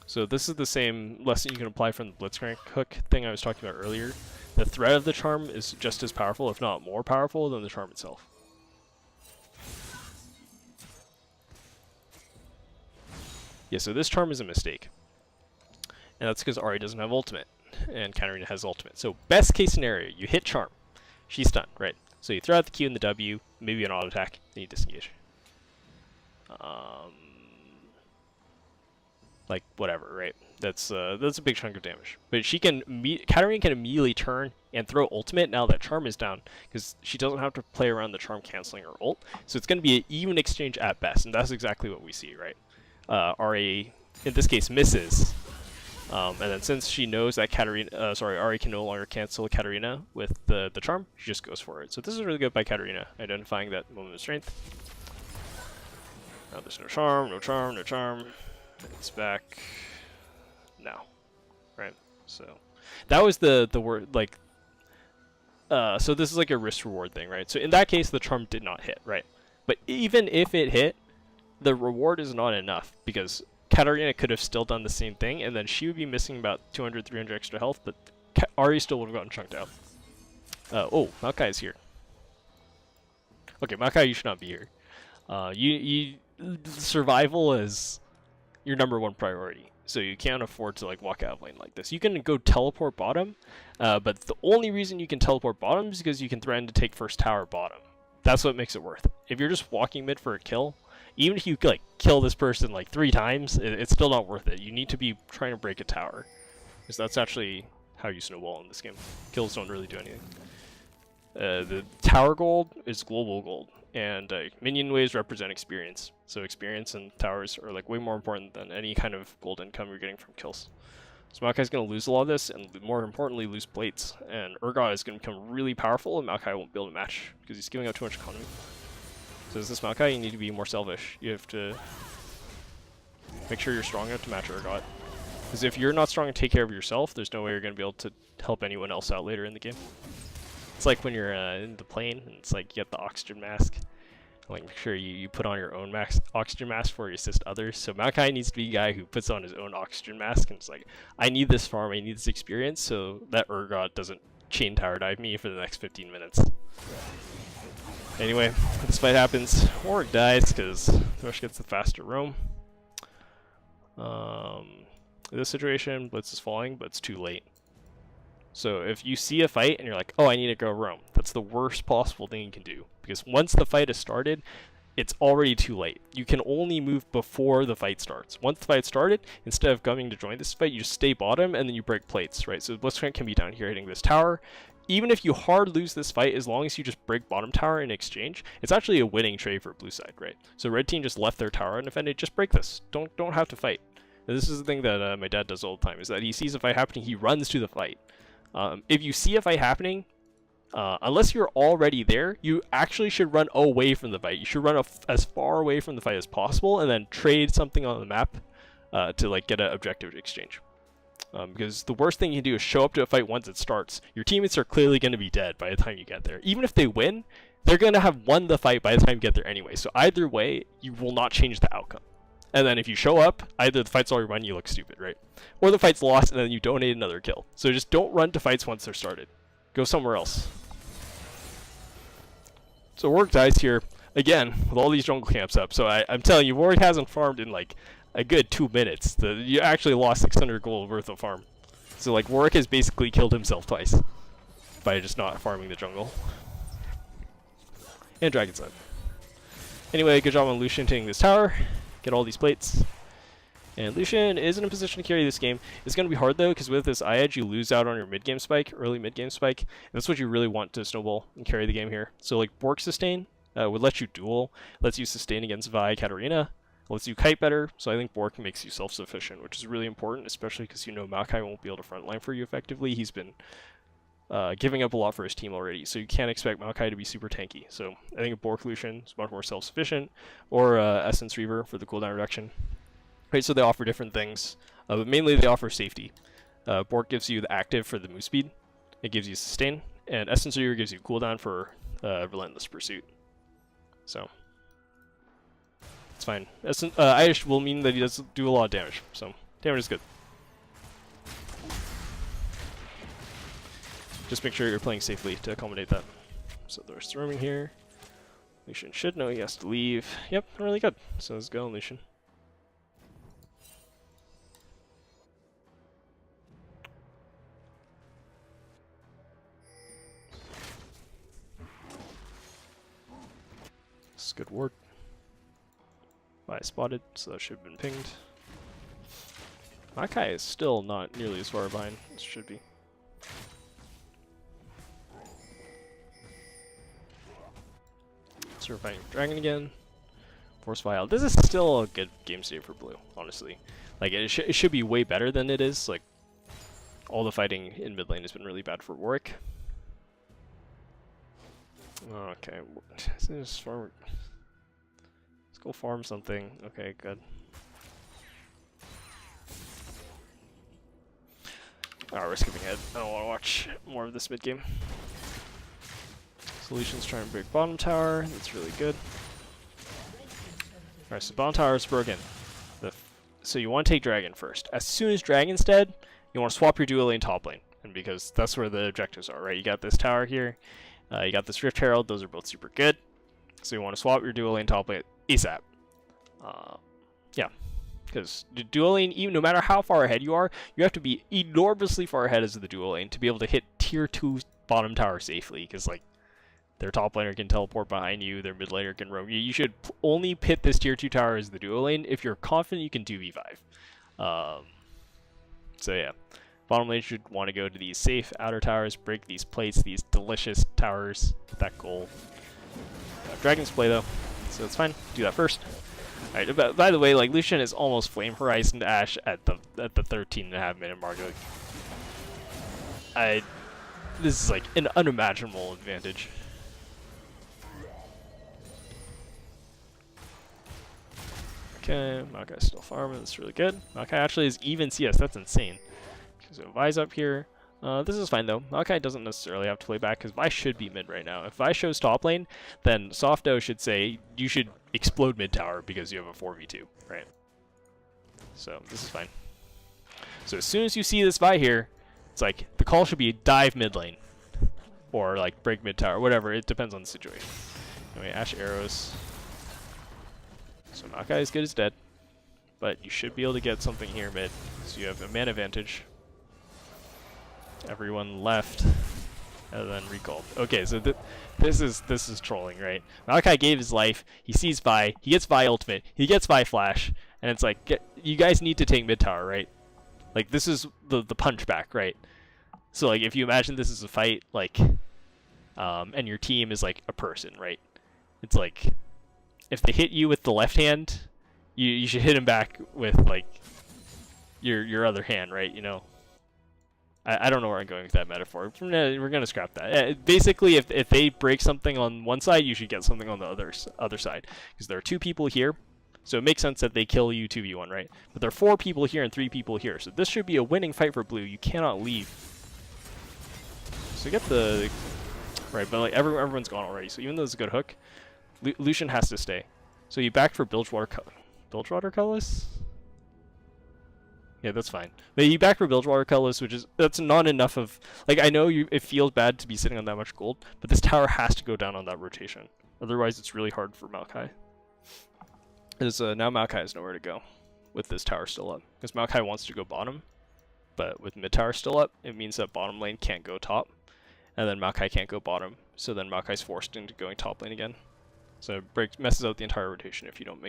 So this is the same lesson you can apply from the Blitzcrank hook thing I was talking about earlier. The threat of the charm is just as powerful, if not more powerful, than the charm itself. Yeah, so this charm is a mistake. And that's because Ahri doesn't have ultimate, and Katarina has ultimate. So best case scenario, you hit charm. She's stunned, right? So you throw out the Q and the W, maybe an auto attack, then you disengage. Like, whatever, right? That's a big chunk of damage. But Katarina can immediately turn and throw ultimate now that charm is down, because she doesn't have to play around the charm canceling her ult. So it's going to be an even exchange at best, and that's exactly what we see, right? Ahri, in this case, misses. And then since she knows that Ahri can no longer cancel Katarina with the charm, she just goes for it. So this is really good by Katarina, identifying that moment of strength. Now there's no charm, no charm, no charm. It's back now, right? So that was the word, like, so this is like a risk reward thing, right? So in that case, the charm did not hit, right? But even if it hit, the reward is not enough, because Katarina could have still done the same thing, and then she would be missing about 200, 300 extra health, but Ahri still would have gotten chunked out. Oh, Maokai is here. Okay, Maokai, you should not be here. Survival is your #1 priority, so you can't afford to like walk out of lane like this. You can go teleport bottom, but the only reason you can teleport bottom is because you can threaten to take first tower bottom. That's what makes it worth it. If you're just walking mid for a kill, even if you like kill this person like 3 times, it's still not worth it. You need to be trying to break a tower, because that's actually how you snowball in this game. Kills don't really do anything. The tower gold is global gold, and minion waves represent experience. So experience and towers are like way more important than any kind of gold income you're getting from kills. So Maokai's going to lose a lot of this, and more importantly, lose plates. And Urgot is going to become really powerful, and Maokai won't be able to match, because he's giving out too much economy. So as this Maokai, you need to be more selfish. You have to make sure you're strong enough to match Urgot. Because if you're not strong and take care of yourself, there's no way you're going to be able to help anyone else out later in the game. It's like when you're in the plane, and it's like you get the oxygen mask. Like, make sure you put on your own max oxygen mask before you assist others. So Maokai needs to be a guy who puts on his own oxygen mask and it's like, I need this farm, I need this experience, so that Urgot doesn't chain tower dive me for the next 15 minutes. Anyway, this fight happens. Warwick dies because Thrush gets the faster roam. In this situation, Blitz is falling, but it's too late. So if you see a fight and you're like, oh, I need to go roam, that's the worst possible thing you can do. Because once the fight is started, it's already too late. You can only move before the fight starts. Once the fight started, instead of coming to join this fight, you just stay bottom and then you break plates, right? So Blitzcrank can be down here hitting this tower. Even if you hard lose this fight, as long as you just break bottom tower in exchange, it's actually a winning trade for blue side, right? So red team just left their tower undefended, just break this. Don't have to fight. And this is the thing that my dad does all the time, is that he sees a fight happening, he runs to the fight. If you see a fight happening, unless you're already there, you actually should run away from the fight. You should run as far away from the fight as possible, and then trade something on the map to like get an objective exchange. Because the worst thing you can do is show up to a fight once it starts. Your teammates are clearly going to be dead by the time you get there. Even if they win, they're going to have won the fight by the time you get there anyway. So either way, you will not change the outcome. And then if you show up, either the fight's already run, you look stupid, right? Or the fight's lost, and then you donate another kill. So just don't run to fights once they're started. Go somewhere else. So Warwick dies here, again, with all these jungle camps up. So I'm telling you, Warwick hasn't farmed in like a good 2 minutes. You actually lost 600 gold worth of farm. So like Warwick has basically killed himself twice by just not farming the jungle. And Dragon's Son. Anyway, good job on Lucian taking this tower. Get all these plates. And Lucian is in a position to carry this game. It's going to be hard though, because with this eye edge, you lose out on your mid-game spike, early mid-game spike. And that's what you really want to snowball and carry the game here. So like Bork sustain would let you duel, lets you sustain against Vi, Katarina, lets you kite better. So I think Bork makes you self-sufficient, which is really important, especially because you know Maokai won't be able to frontline for you effectively. He's been giving up a lot for his team already, so you can't expect Maokai to be super tanky. So I think a Bork Lucian is much more self-sufficient, or Essence Reaver for the cooldown reduction. Right, so they offer different things, but mainly they offer safety. Bork gives you the active for the move speed, it gives you sustain, and Essence Reaver gives you cooldown for Relentless Pursuit. So it's fine. Irish will mean that he does do a lot of damage, so damage is good. Just make sure you're playing safely to accommodate that. So there's roaming here. Lucian should know he has to leave. Yep, really good. So let's go, Lucian. This is good work. I spotted, so that should have been pinged. Maokai is still not nearly as far behind as it should be. So we're fighting Dragon again. Force Vial. This is still a good game state for blue, honestly. Like, it should be way better than it is. Like, all the fighting in mid lane has been really bad for Warwick. Okay, let's go farm something. Okay, good. Alright, we're skipping ahead. I don't want to watch more of this mid game. Solutions trying to break bottom tower. That's really good. Alright, so bottom tower is broken. So you want to take Dragon first. As soon as Dragon's dead, you want to swap your dual lane top lane. And because that's where the objectives are, right? You got this tower here. You got this Rift Herald. Those are both super good. So you want to swap your dual lane top lane ASAP. Yeah. Because the dual lane, even no matter how far ahead you are, you have to be enormously far ahead as the dual lane to be able to hit tier 2 bottom tower safely. Because, like, their top laner can teleport behind you, their mid laner can roam. You should only pit this tier 2 tower as the dual lane if you're confident you can 2v5. So yeah, bottom lane should want to go to these safe outer towers, break these plates, these delicious towers, get that gold. Dragon's play though, so it's fine. Do that first. Alright, by the way, like Lucian is almost Flame Horizon Ash at the 13.5 minute mark. Like, this is like an unimaginable advantage. Okay, Maokai's still farming, that's really good. Maokai actually is even CS, that's insane. So Vi's up here, This is fine though. Maokai doesn't necessarily have to play back because Vi should be mid right now. If Vi shows top lane, then Softo should say you should explode mid tower because you have a 4v2, right? So this is fine. So as soon as you see this Vi here, it's like the call should be dive mid lane or like break mid tower, whatever. It depends on the situation. Anyway, Ash arrows. So Maokai is good as dead, but you should be able to get something here mid. So you have a man advantage. Everyone left, and then recalled. Okay, so this is trolling, right? Maokai gave his life. He sees Vi. He gets Vi ultimate. He gets Vi flash, and it's like, you guys need to take mid tower, right? Like this is the punch back, right? So like if you imagine this is a fight, like, and your team is like a person, right? It's like if they hit you with the left hand, you should hit him back with like your other hand, right? You know. I don't know where I'm going with that metaphor. We're gonna scrap that. Basically, if they break something on one side, you should get something on the other side, because there are 2 people here, so it makes sense that they kill you 2v1, right? But there are 4 people here and 3 people here, so this should be a winning fight for blue. You cannot leave. So get the right, but like everyone's gone already. So even though it's a good hook, Lucian has to stay. So you back for Bilgewater Cullis? Yeah, that's fine. But you back for Bilgewater Cullis, that's not enough of, like, I know it feels bad to be sitting on that much gold, but this tower has to go down on that rotation. Otherwise, it's really hard for Maokai. Because now Maokai has nowhere to go with this tower still up. Because Maokai wants to go bottom, but with mid tower still up, it means that bottom lane can't go top, and then Maokai can't go bottom. So then Maokai's forced into going top lane again. So it messes out the entire rotation if you don't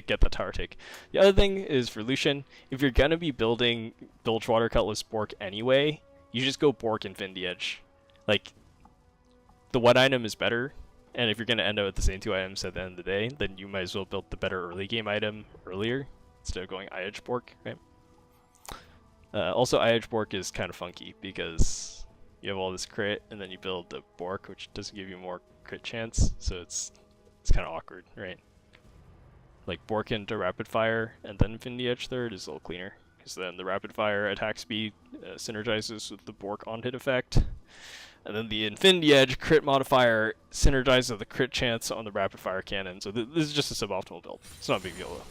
get the tower take. The other thing is for Lucian, if you're gonna be building Bilgewater Cutlass Bork anyway, you just go Bork Infinity Edge. Like, the one item is better, and if you're gonna end up with the same 2 items at the end of the day, then you might as well build the better early game item earlier instead of going Edge Bork, right? Also, Edge Bork is kind of funky because you have all this crit, and then you build a Bork, which doesn't give you more crit chance, so it's kind of awkward, right? Like Bork into Rapid Fire and then Infinity Edge third is a little cleaner, because then the Rapid Fire attack speed synergizes with the Bork on hit effect, and then the Infinity Edge crit modifier synergizes with the crit chance on the Rapid Fire cannon. So this is just a suboptimal build. It's not a big deal though.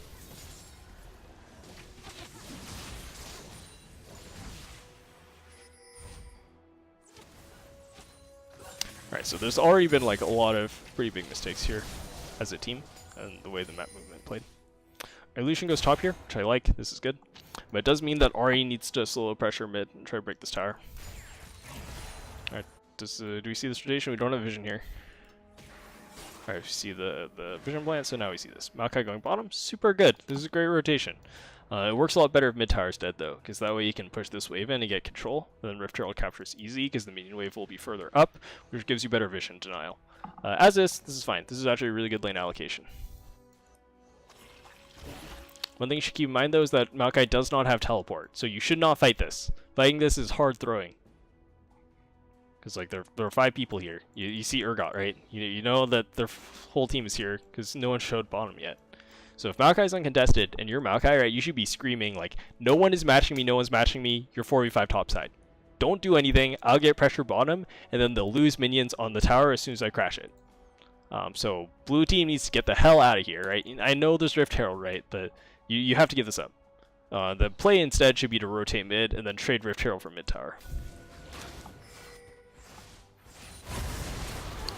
Alright, so there's already been like a lot of pretty big mistakes here as a team, and the way the map movement played. Lucian goes top here, which I like. This is good. But it does mean that Ahri needs to solo pressure mid and try to break this tower. Alright, do we see this rotation? We don't have vision here. Alright, we see the vision plant, so now we see this. Maokai going bottom, super good. This is a great rotation. It works a lot better if mid tower is dead though, because that way you can push this wave in and get control. And then Rift Herald captures easy, because the minion wave will be further up, which gives you better vision denial. As this is fine. This is actually a really good lane allocation. One thing you should keep in mind though is that Maokai does not have teleport, so you should not fight this. Fighting this is hard throwing. Because like there are 5 people here. You see Urgot, right? You know that their whole team is here because no one showed bottom yet. So if Maokai's uncontested and you're Maokai, right, you should be screaming like, no one is matching me, no one's matching me, you're 4v5 topside. Don't do anything, I'll get pressure bottom, and then they'll lose minions on the tower as soon as I crash it. So blue team needs to get the hell out of here, right? I know there's Rift Herald, right, but you have to give this up. The play instead should be to rotate mid and then trade Rift Herald for mid tower.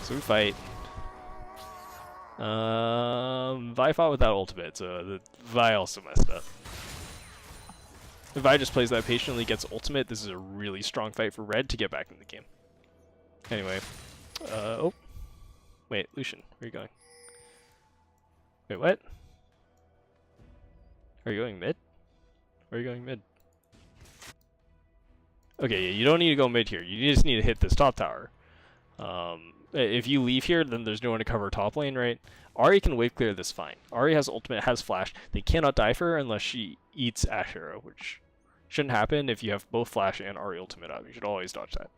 So we fight. Vi fought without ultimate, so the Vi also messed up. If Vi just plays that patiently, gets ultimate, this is a really strong fight for red to get back in the game. Anyway, oh, wait, Lucian, where are you going? Wait, what? Are you going mid? Where are you going mid? Okay, yeah, you don't need to go mid here. You just need to hit this top tower. If you leave here, then there's no one to cover top lane, right? Ahri can wave clear this fine. Ahri has ultimate, has flash. They cannot die for her unless she eats Ash Arrow, which shouldn't happen if you have both flash and Ahri ultimate up. You should always dodge that.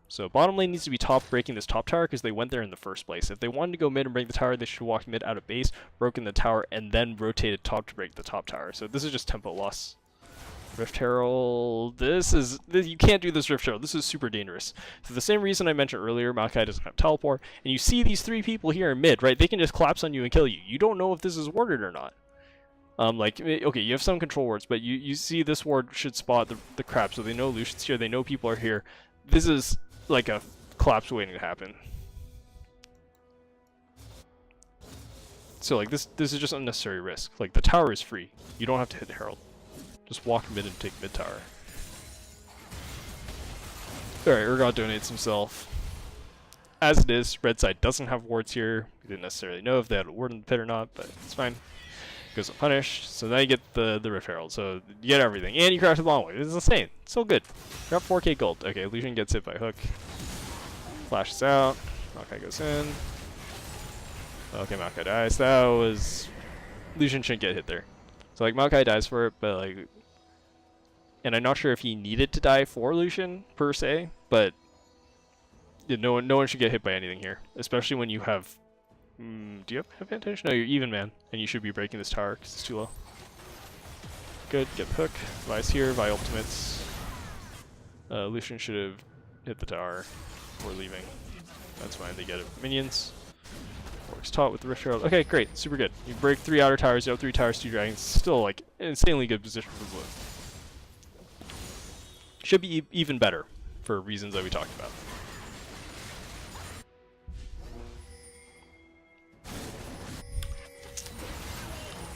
So bottom lane needs to be top breaking this top tower because they went there in the first place. If they wanted to go mid and break the tower, they should walk mid out of base, broken the tower, and then rotated top to break the top tower. So this is just tempo loss. Rift Herald. You can't do this Rift Herald. This is super dangerous. For the same reason I mentioned earlier, Maokai doesn't have teleport, and you see these 3 people here in mid, right? They can just collapse on you and kill you. You don't know if this is warded or not. Like, okay, you have some control wards, but you see this ward should spot the crab, so they know Lucian's here, they know people are here. This is like a collapse waiting to happen. So like this is just unnecessary risk. Like the tower is free. You don't have to hit Herald. Just walk mid and take mid tower. Alright, Urgot donates himself. As it is, red side doesn't have wards here. We didn't necessarily know if they had a ward in the pit or not, but it's fine. Goes unpunished. So now you get the Rift Herald. So you get everything. And you crash the long way. This is insane. So good. Got 4k gold. Okay, Lucian gets hit by hook. Flashes out. Maokai goes in. Okay, Maokai dies. That was... Lucian shouldn't get hit there. So like Maokai dies for it, but like... And I'm not sure if he needed to die for Lucian, per se, but... Yeah, no one should get hit by anything here. Especially when you have... do you have advantage? No, you're even, man. And you should be breaking this tower, because it's too low. Good, get the hook. Vi's here, Vi ultimates. Lucian should have hit the tower before leaving. That's fine, they get it. Minions. Works taught with the Rift Herald. Okay, great, super good. You break 3 outer towers, you have 3 towers, 2 dragons. Still, like, an insanely good position for blue. Should be even better, for reasons that we talked about.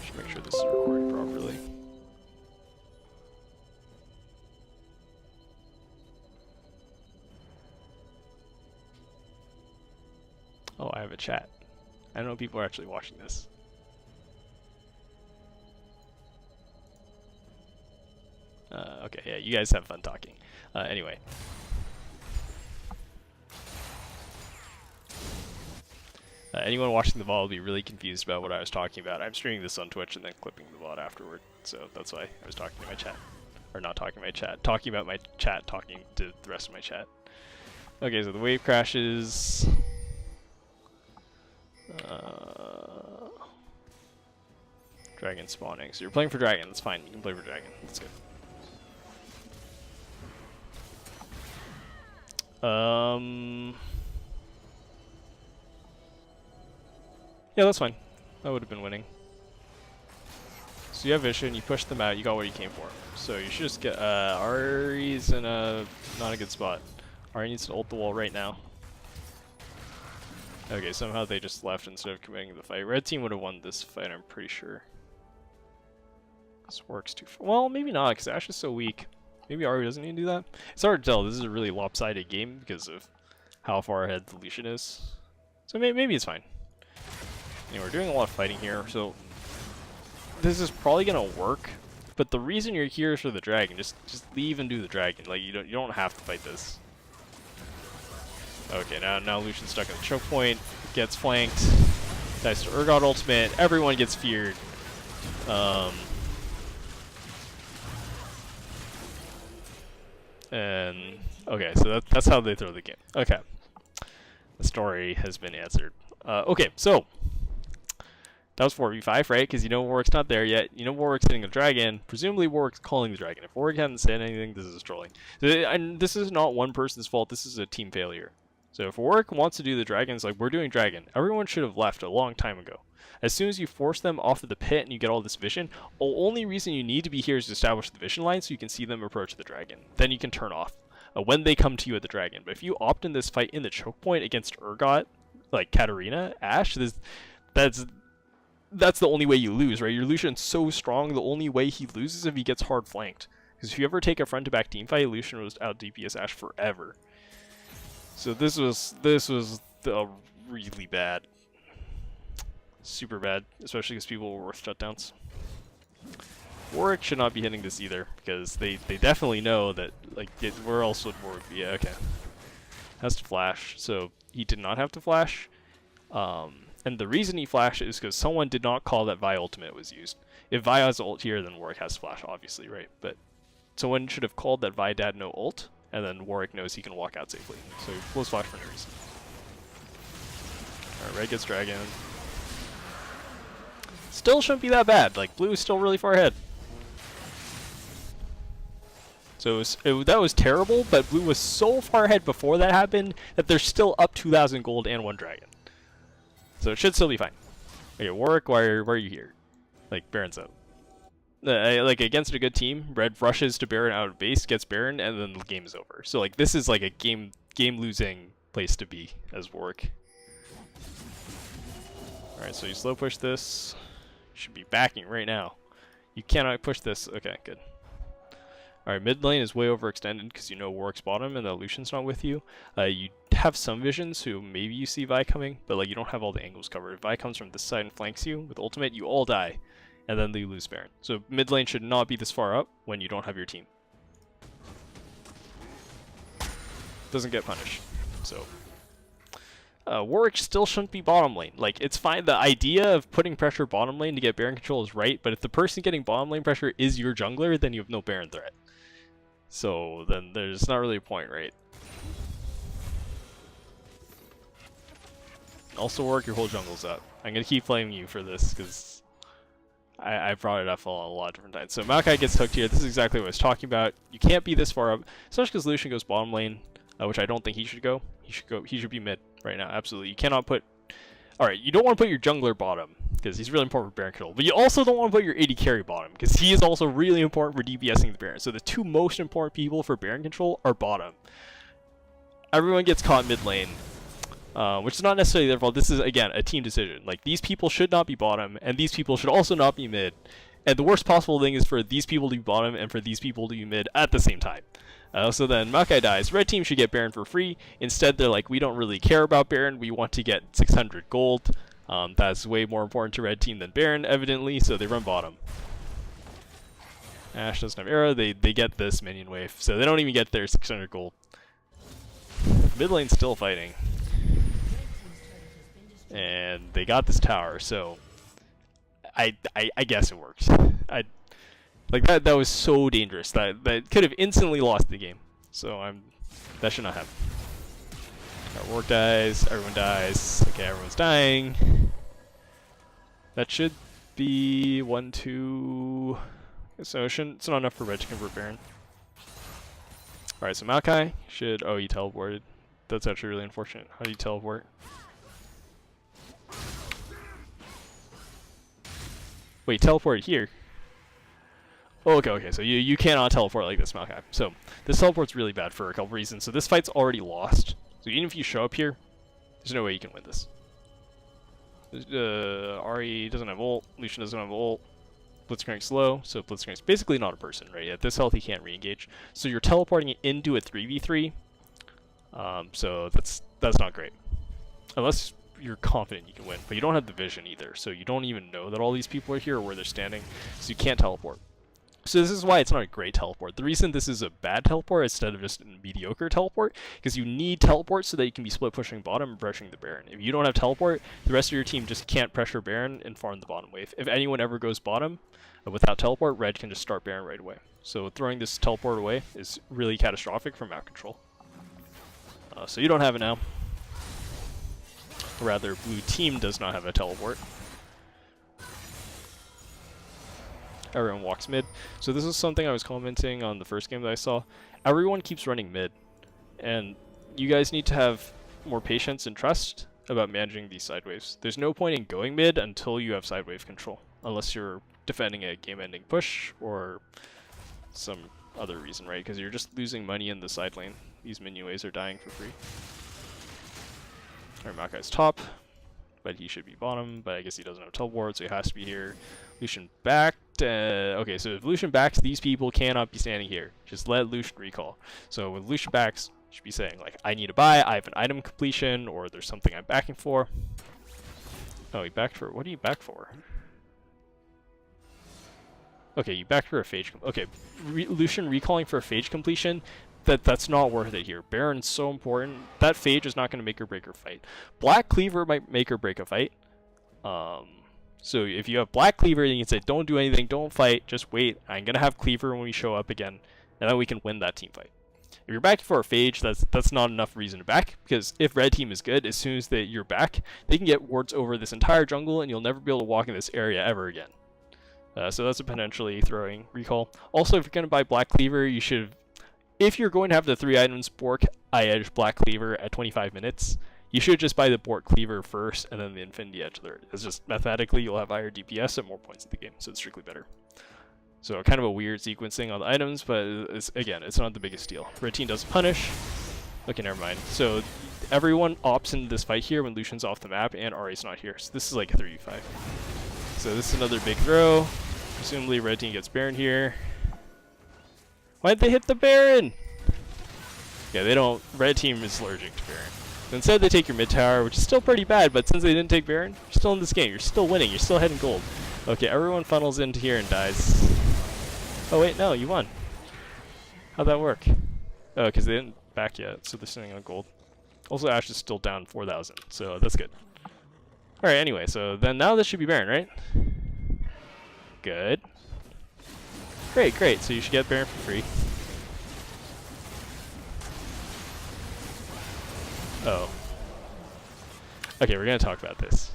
Should make sure this is recording properly. Oh, I have a chat. I don't know if people are actually watching this. Okay, yeah, you guys have fun talking. Anyway. Anyone watching the VOD will be really confused about what I was talking about. I'm streaming this on Twitch and then clipping the VOD afterward, so that's why I was talking to my chat. Or not talking to my chat, talking about my chat, talking to the rest of my chat. Okay, so the wave crashes. Dragon spawning. So you're playing for dragon, that's fine. You can play for dragon, that's good. Yeah, that's fine. That would have been winning. So you have vision, you push them out, you got what you came for. So you should just get, Ari's in a, not a good spot. Ari needs to ult the wall right now. Okay, somehow they just left instead of committing to the fight. Red team would have won this fight, I'm pretty sure. This works too far. Well, maybe not, because Ashe is so weak. Maybe Ari doesn't need to do that. It's hard to tell. This is a really lopsided game because of how far ahead the Lucian is. So maybe it's fine. Anyway, we're doing a lot of fighting here, so this is probably gonna work. But the reason you're here is for the dragon. Just leave and do the dragon. Like you don't have to fight this. Okay, now Lucian's stuck in the choke point, gets flanked, dies to Urgot ultimate. Everyone gets feared. And okay, so that's how they throw the game. Okay, the story has been answered. Okay, so that was 4v5, right? Because you know Warwick's not there yet. You know Warwick's hitting a dragon. Presumably Warwick's calling the dragon. If Warwick hadn't said anything, this is trolling. And this is not one person's fault. This is a team failure. So if Warwick wants to do the dragons, like we're doing dragon, everyone should have left a long time ago. As soon as you force them off of the pit and you get all this vision, the only reason you need to be here is to establish the vision line so you can see them approach the dragon. Then you can turn off when they come to you at the dragon. But if you opt in this fight in the choke point against Urgot, like Katarina, Ashe, that's the only way you lose, right? Your Lucian's so strong, the only way he loses is if he gets hard flanked. Because if you ever take a front-to-back team fight, Lucian was out DPS Ashe forever. So this was really bad. Super bad, especially because people were worth shutdowns. Warwick should not be hitting this either, because they definitely know that, like, where else would Warwick be? Yeah, okay. Has to flash, so he did not have to flash. And the reason he flashed is because someone did not call that Vi ultimate was used. If Vi has ult here, then Warwick has to flash, obviously, right? But someone should have called that Vi dad no ult, and then Warwick knows he can walk out safely. So he blows flash for no reason. Alright, red gets dragon. Still shouldn't be that bad. Like, blue is still really far ahead. So that was terrible, but Blue was so far ahead before that happened that they're still up 2,000 gold and 1 dragon. So it should still be fine. Okay, Warwick, why are you here? Like, Baron's out. Like, against a good team, Red rushes to Baron out of base, gets Baron, and then the game is over. So, like, this is like a game-losing place to be as Warwick. Alright, so you slow push this. You should be backing right now. You cannot push this. Okay, good. Alright, mid lane is way overextended because you know Warwick's bottom and the Lucian's not with you. You have some vision, so maybe you see Vi coming, but like you don't have all the angles covered. If Vi comes from this side and flanks you with ultimate, you all die, and then you lose Baron. So mid lane should not be this far up when you don't have your team. Doesn't get punished. So Warwick still shouldn't be bottom lane. Like, it's fine. The idea of putting pressure bottom lane to get Baron control is right, but if the person getting bottom lane pressure is your jungler, then you have no Baron threat. So then there's not really a point, right? Also, Warwick, your whole jungle's up. I'm gonna keep blaming you for this because I brought it up a lot of different times. So Maokai gets hooked here. This is exactly what I was talking about. You can't be this far up, especially because Lucian goes bottom lane, which I don't think he should go. He should be mid right now. Absolutely. You cannot put. All right, you don't want to put your jungler bottom because he's really important for Baron control, but you also don't want to put your AD carry bottom because he is also really important for DPSing the Baron. So the two most important people for Baron control are bottom. Everyone gets caught mid lane, which is not necessarily their fault. This is, again, a team decision. Like, these people should not be bottom, and these people should also not be mid. And the worst possible thing is for these people to be bottom and for these people to be mid at the same time. So then Maokai dies. Red team should get Baron for free. Instead, they're like, we don't really care about Baron. We want to get 600 gold. That's way more important to red team than Baron, evidently, so they run bottom. Ashe doesn't have arrow. They get this minion wave, so they don't even get their 600 gold. Mid lane's still fighting. And they got this tower, so I guess it works. Like that was so dangerous. That could have instantly lost the game. So that should not happen. Our Warwick dies, everyone dies. Okay, everyone's dying. That should be 1, 2. So it's not enough for red to convert Baron. Alright, so Maokai should he teleported. That's actually really unfortunate. How do you teleport? Wait, teleported here. Oh, okay, so you cannot teleport like this, Maokai. So this teleport's really bad for a couple reasons. So this fight's already lost. So even if you show up here, there's no way you can win this. Ahri doesn't have ult, Lucian doesn't have ult, Blitzcrank's slow, so Blitzcrank's basically not a person, right? At this health he can't re-engage. So you're teleporting it into a 3v3, so that's not great. Unless you're confident you can win, but you don't have the vision either, so you don't even know that all these people are here or where they're standing, so you can't teleport. So this is why it's not a great teleport. The reason this is a bad teleport instead of just a mediocre teleport, because you need teleport so that you can be split pushing bottom and pressuring the Baron. If you don't have teleport, the rest of your team just can't pressure Baron and farm the bottom wave. If anyone ever goes bottom without teleport, red can just start Baron right away. So throwing this teleport away is really catastrophic for map control. So you don't have it now. Or rather, blue team does not have a teleport. Everyone walks mid. So this is something I was commenting on the first game that I saw. Everyone keeps running mid. And you guys need to have more patience and trust about managing these side waves. There's no point in going mid until you have side wave control. Unless you're defending a game-ending push or some other reason, right? Because you're just losing money in the side lane. These minion waves are dying for free. Alright, Maokai's top. But he should be bottom, but I guess he doesn't have teleport, so he has to be here. Lucian backed. Okay, so if Lucian backs, these people cannot be standing here. Just let Lucian recall. So when Lucian backs, you should be saying, like, I need to buy, I have an item completion, or there's something I'm backing for. Oh, he backed for... What do you back for? Okay, you backed for a phage... Okay, Lucian recalling for a phage completion... That's not worth it here. Baron's so important. That phage is not going to make or break a fight. Black Cleaver might make or break a fight. So if you have Black Cleaver, then you can say, don't do anything, don't fight, just wait. I'm going to have Cleaver when we show up again, and then we can win that team fight. If you're backing for a phage, that's not enough reason to back, because if red team is good, as soon as you're back, they can get wards over this entire jungle, and you'll never be able to walk in this area ever again. So that's a potentially throwing recall. Also, if you're going to buy Black Cleaver, you should if you're going to have the 3 items Bork, Eye Edge, Black Cleaver at 25 minutes, you should just buy the Bork Cleaver first and then the Infinity Edge third. It's just mathematically you'll have higher DPS and more points in the game, so it's strictly better. So kind of a weird sequencing on the items, but again, it's not the biggest deal. Red team does punish. Okay, never mind. So everyone opts into this fight here when Lucian's off the map and Ahri's not here. So this is like a 3v5. So this is another big throw. Presumably red team gets Baron here. Why'd they hit the Baron? Yeah, they don't. Red team is allergic to Baron. So instead they take your mid tower, which is still pretty bad, but since they didn't take Baron, you're still in this game. You're still winning. You're still heading gold. Okay, everyone funnels into here and dies. Oh wait, no, you won. How'd that work? Oh, because they didn't back yet, so they're sitting on gold. Also, Ashe is still down 4,000, so that's good. Alright, anyway, so then now this should be Baron, right? Good. Great, great, so you should get Baron for free. Oh. Okay, we're gonna talk about this.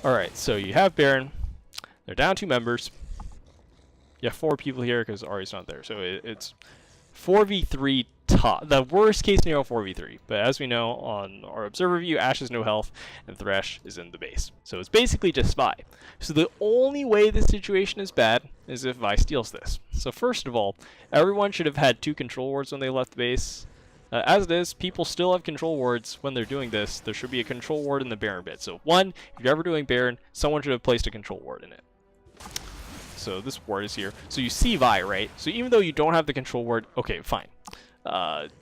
Alright, so you have Baron. They're down 2 members. You have 4 people here because Ahri's not there. So it's 4v3 top. The worst case scenario, 4v3. But as we know on our observer view, Ashe has no health and Thresh is in the base. So it's basically just Vi. So the only way this situation is bad is if Vi steals this. So first of all, everyone should have had 2 control wards when they left the base. As it is, people still have control wards when they're doing this. There should be a control ward in the Baron bit. So 1, if you're ever doing Baron, someone should have placed a control ward in it. So this ward is here. So you see Vi, right? So even though you don't have the control ward, okay, fine.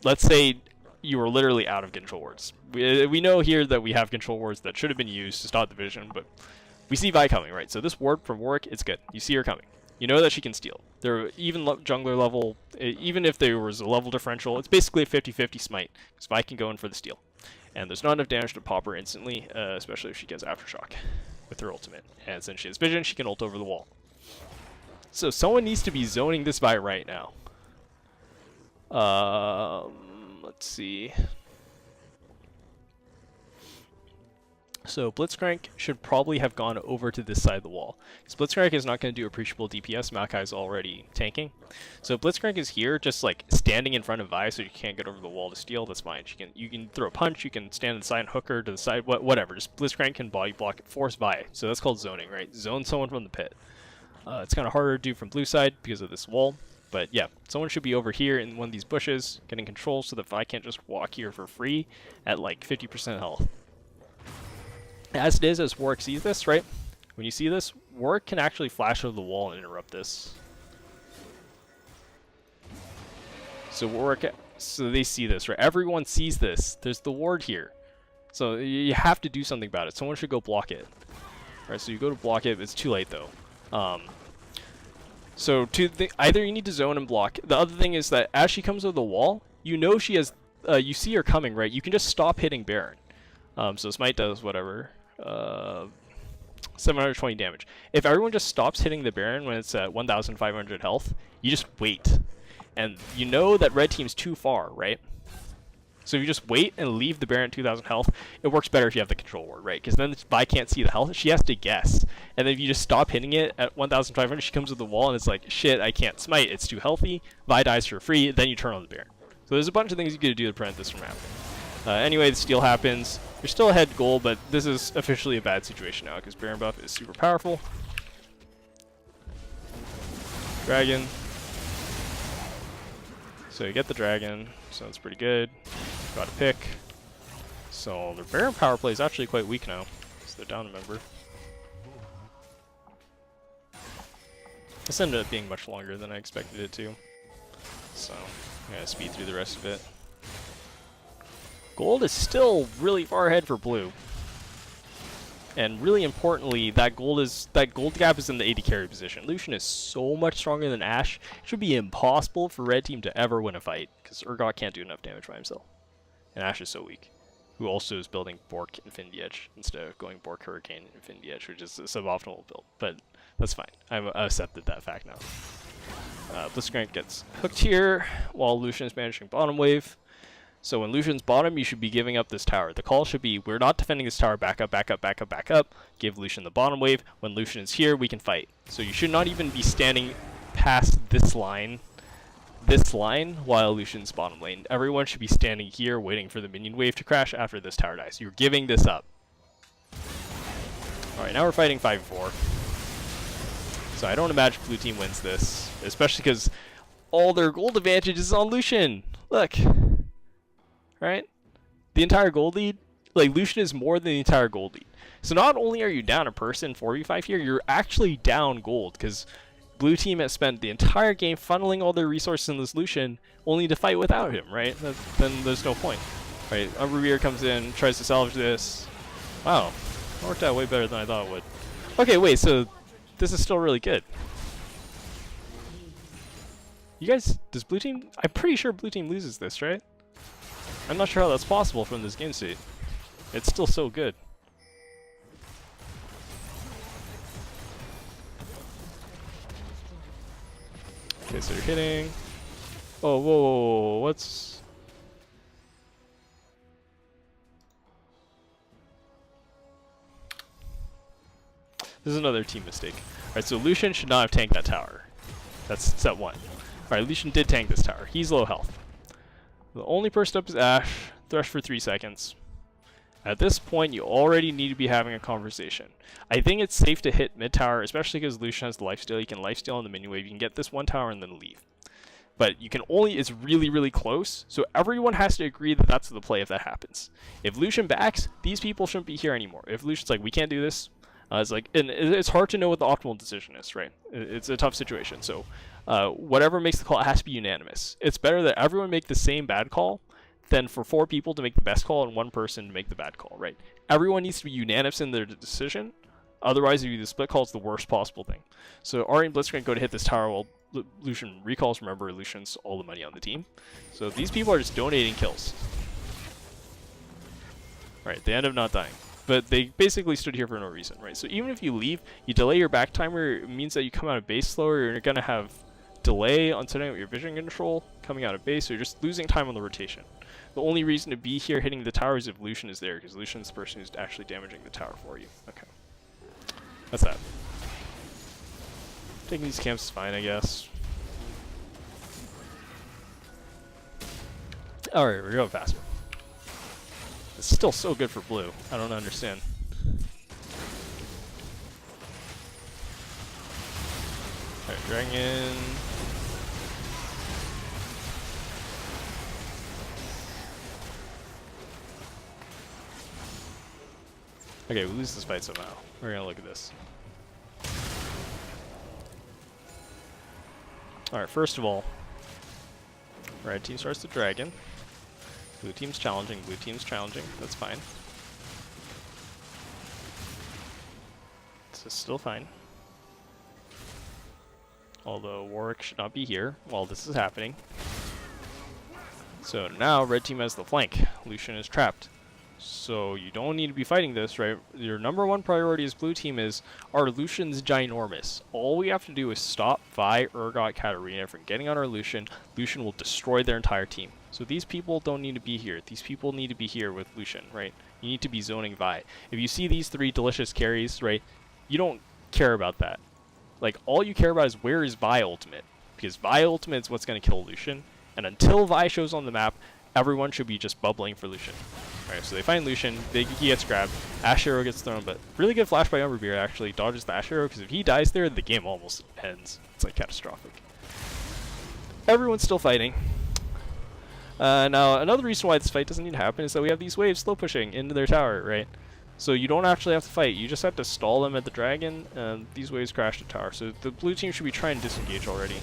Let's say you were literally out of control wards. We know here that we have control wards that should have been used to stop the vision, but we see Vi coming, right? So this ward from Warwick, it's good. You see her coming. You know that she can steal. They're even jungler level, even if there was a level differential, it's basically a 50-50 smite, because Vi can go in for the steal. And there's not enough damage to pop her instantly, especially if she gets Aftershock with her ultimate. And since she has vision, she can ult over the wall. So someone needs to be zoning this Vi right now. Let's see. So Blitzcrank should probably have gone over to this side of the wall. Because Blitzcrank is not going to do appreciable DPS. Makai is already tanking. So Blitzcrank is here, just like standing in front of Vi, so you can't get over the wall to steal. That's fine. You can throw a punch. You can stand inside and hook her to the side. Whatever. Just Blitzcrank can body block it, force Vi. So that's called zoning, right? Zone someone from the pit. It's kind of harder to do from blue side because of this wall. But yeah, someone should be over here in one of these bushes, getting control so that Vi can't just walk here for free at like 50% health. As it is, as Warwick sees this, right? When you see this, Warwick can actually flash over the wall and interrupt this. So Warwick, so they see this, right? Everyone sees this. There's the ward here. So you have to do something about it. Someone should go block it. Alright, so you go to block it, it's too late though. So either you need to zone and block. The other thing is that as she comes over the wall, you know she has, you see her coming, right? You can just stop hitting Baron. So Smite does whatever. 720 damage. If everyone just stops hitting the Baron when it's at 1,500 health, you just wait. And you know that red team's too far, right? So if you just wait and leave the Baron at 2,000 health, it works better if you have the control ward, right? Because then Vi can't see the health. She has to guess. And then if you just stop hitting it at 1,500, she comes to the wall and it's like, shit, I can't smite. It's too healthy. Vi dies for free. Then you turn on the Baron. So there's a bunch of things you can do to prevent this from happening. Anyway, the steal happens. You're still ahead goal, but this is officially a bad situation now because Baron buff is super powerful. Dragon. So you get the dragon. Sounds pretty good. Got a pick. So their Baron power play is actually quite weak now. So they're down a member. This ended up being much longer than I expected it to. So I'm gonna speed through the rest of it. Gold is still really far ahead for blue. And really importantly, that gold gap is in the AD carry position. Lucian is so much stronger than Ashe. It should be impossible for red team to ever win a fight, because Urgot can't do enough damage by himself. And Ashe is so weak. Who also is building Bork Infinity Edge instead of going Bork Hurricane Infinity Edge, which is a suboptimal build. But that's fine. I've accepted that fact now. Blitzcrank gets hooked here, while Lucian is managing bottom wave. So when Lucian's bottom, you should be giving up this tower. The call should be, we're not defending this tower, back up, back up, back up, back up. Give Lucian the bottom wave. When Lucian is here, we can fight. So you should not even be standing past this line while Lucian's bottom lane. Everyone should be standing here waiting for the minion wave to crash after this tower dies. You're giving this up. Alright, now we're fighting 5-4. So I don't imagine blue team wins this, especially because all their gold advantage is on Lucian. Look. Right? The entire gold lead, like Lucian is more than the entire gold lead. So not only are you down a person 4v5 here, you're actually down gold because blue team has spent the entire game funneling all their resources in this Lucian only to fight without him, right? Then there's no point. Right? Umberbeer comes in, tries to salvage this. Wow. It worked out way better than I thought it would. Okay, wait, so this is still really good. You guys, does blue team? I'm pretty sure blue team loses this, right? I'm not sure how that's possible from this game state. It's still so good. Okay, so you're hitting. Oh, whoa, whoa, whoa, what's... This is another team mistake. Alright, so Lucian should not have tanked that tower. That's step one. Alright, Lucian did tank this tower. He's low health. The only person up is Ashe. Thresh for 3 seconds. At this point, you already need to be having a conversation. I think it's safe to hit mid tower, especially because Lucian has the lifesteal. You can lifesteal on the minion wave. You can get this one tower and then leave. But you can only, it's really, really close. So everyone has to agree that that's the play if that happens. If Lucian backs, these people shouldn't be here anymore. If Lucian's like, we can't do this, it's like, and it's hard to know what the optimal decision is, right? It's a tough situation. So whatever makes the call, it has to be unanimous. It's better that everyone make the same bad call than for 4 people to make the best call and 1 person to make the bad call, right? Everyone needs to be unanimous in their decision. Otherwise, if you do the split call, it's the worst possible thing. So Ahri and Blitzcrank go to hit this tower while Lucian recalls. Remember, Lucian's all the money on the team. So these people are just donating kills. Right, they end up not dying. But they basically stood here for no reason, right? So even if you leave, you delay your back timer, it means that you come out of base slower, you're going to have delay on setting up your vision control coming out of base, so you're just losing time on the rotation. The only reason to be here hitting the tower is if Lucian is there, because Lucian's the person who's actually damaging the tower for you. Okay. That's that. Taking these camps is fine, I guess. Alright, we're going faster. It's still so good for blue. I don't understand. Alright, Dragon. Okay, we lose this fight somehow. We're gonna look at this. Alright, first of all, red team starts the dragon. Blue team's challenging, blue team's challenging. That's fine. This is still fine. Although Warwick should not be here while this is happening. So now red team has the flank. Lucian is trapped. So you don't need to be fighting this, right? Your number 1 priority as blue team is, our Lucian's ginormous. All we have to do is stop Vi, Urgot, Katarina from getting on our Lucian. Lucian will destroy their entire team. So these people don't need to be here. These people need to be here with Lucian, right? You need to be zoning Vi. If you see these 3 delicious carries, right, you don't care about that. Like, all you care about is where is Vi ultimate. Because Vi ultimate is what's going to kill Lucian. And until Vi shows on the map, everyone should be just bubbling for Lucian. Alright, so they find Lucian, he gets grabbed, Ashe arrow gets thrown, but really good flash by Umberbeer actually, dodges the Ashe arrow, because if he dies there, the game almost ends. It's like catastrophic. Everyone's still fighting. Now, another reason why this fight doesn't need to happen is that we have these waves slow pushing into their tower, right? So you don't actually have to fight, you just have to stall them at the dragon, and these waves crash the tower. So the blue team should be trying to disengage already.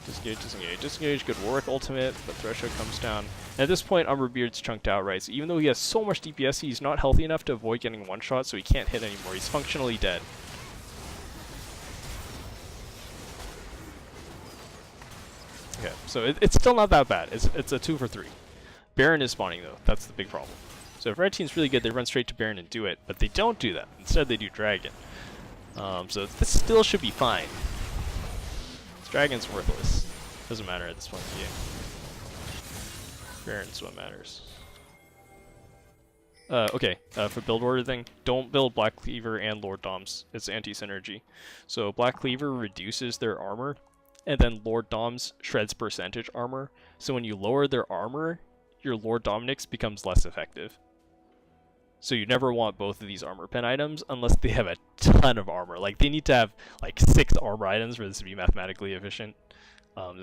Disengage, disengage, disengage, good Warwick ultimate, but Threshold comes down. And at this point, Umberbeard's chunked out, right? So even though he has so much DPS, he's not healthy enough to avoid getting one shot, so he can't hit anymore. He's functionally dead. Okay, so it's still not that bad. It's a 2 for 3. Baron is spawning, though. That's the big problem. So if red team's really good, they run straight to Baron and do it, but they don't do that. Instead, they do Dragon. So this still should be fine. Dragon's worthless. Doesn't matter at this point in the game. Baron's what matters. Okay, for build order thing, don't build Black Cleaver and Lord Doms. It's anti-synergy. So Black Cleaver reduces their armor, and then Lord Doms shreds percentage armor. So when you lower their armor, your Lord Dominix becomes less effective. So you never want both of these armor pen items unless they have a ton of armor. Like, they need to have like 6 armor items for this to be mathematically efficient,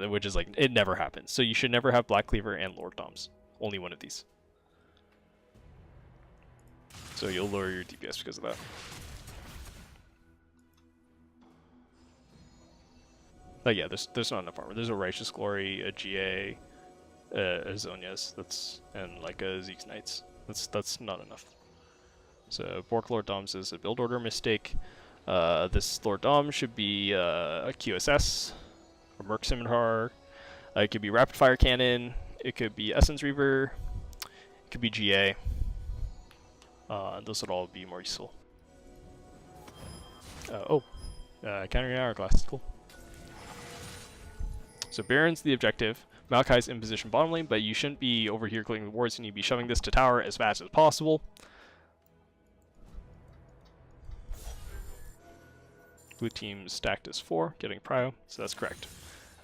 which is like, it never happens. So you should never have Black Cleaver and Lord Doms. Only one of these. So you'll lower your DPS because of that. But yeah, there's not enough armor. There's a Righteous Glory, a GA, a Zonia's, and like a Zeke's Knights. That's not enough. So Bork Lord Doms is a build order mistake. This Lord Dom should be a QSS, a Merc Scimitar. It could be Rapid Fire Cannon. It could be Essence Reaver. It could be GA. Those would all be more useful. Countering Hourglass. Cool. So Baron's the objective. Maokai's in position bottom lane, but you shouldn't be over here clicking the wards. You need to be shoving this to tower as fast as possible. Blue team stacked as 4, getting prio, so that's correct.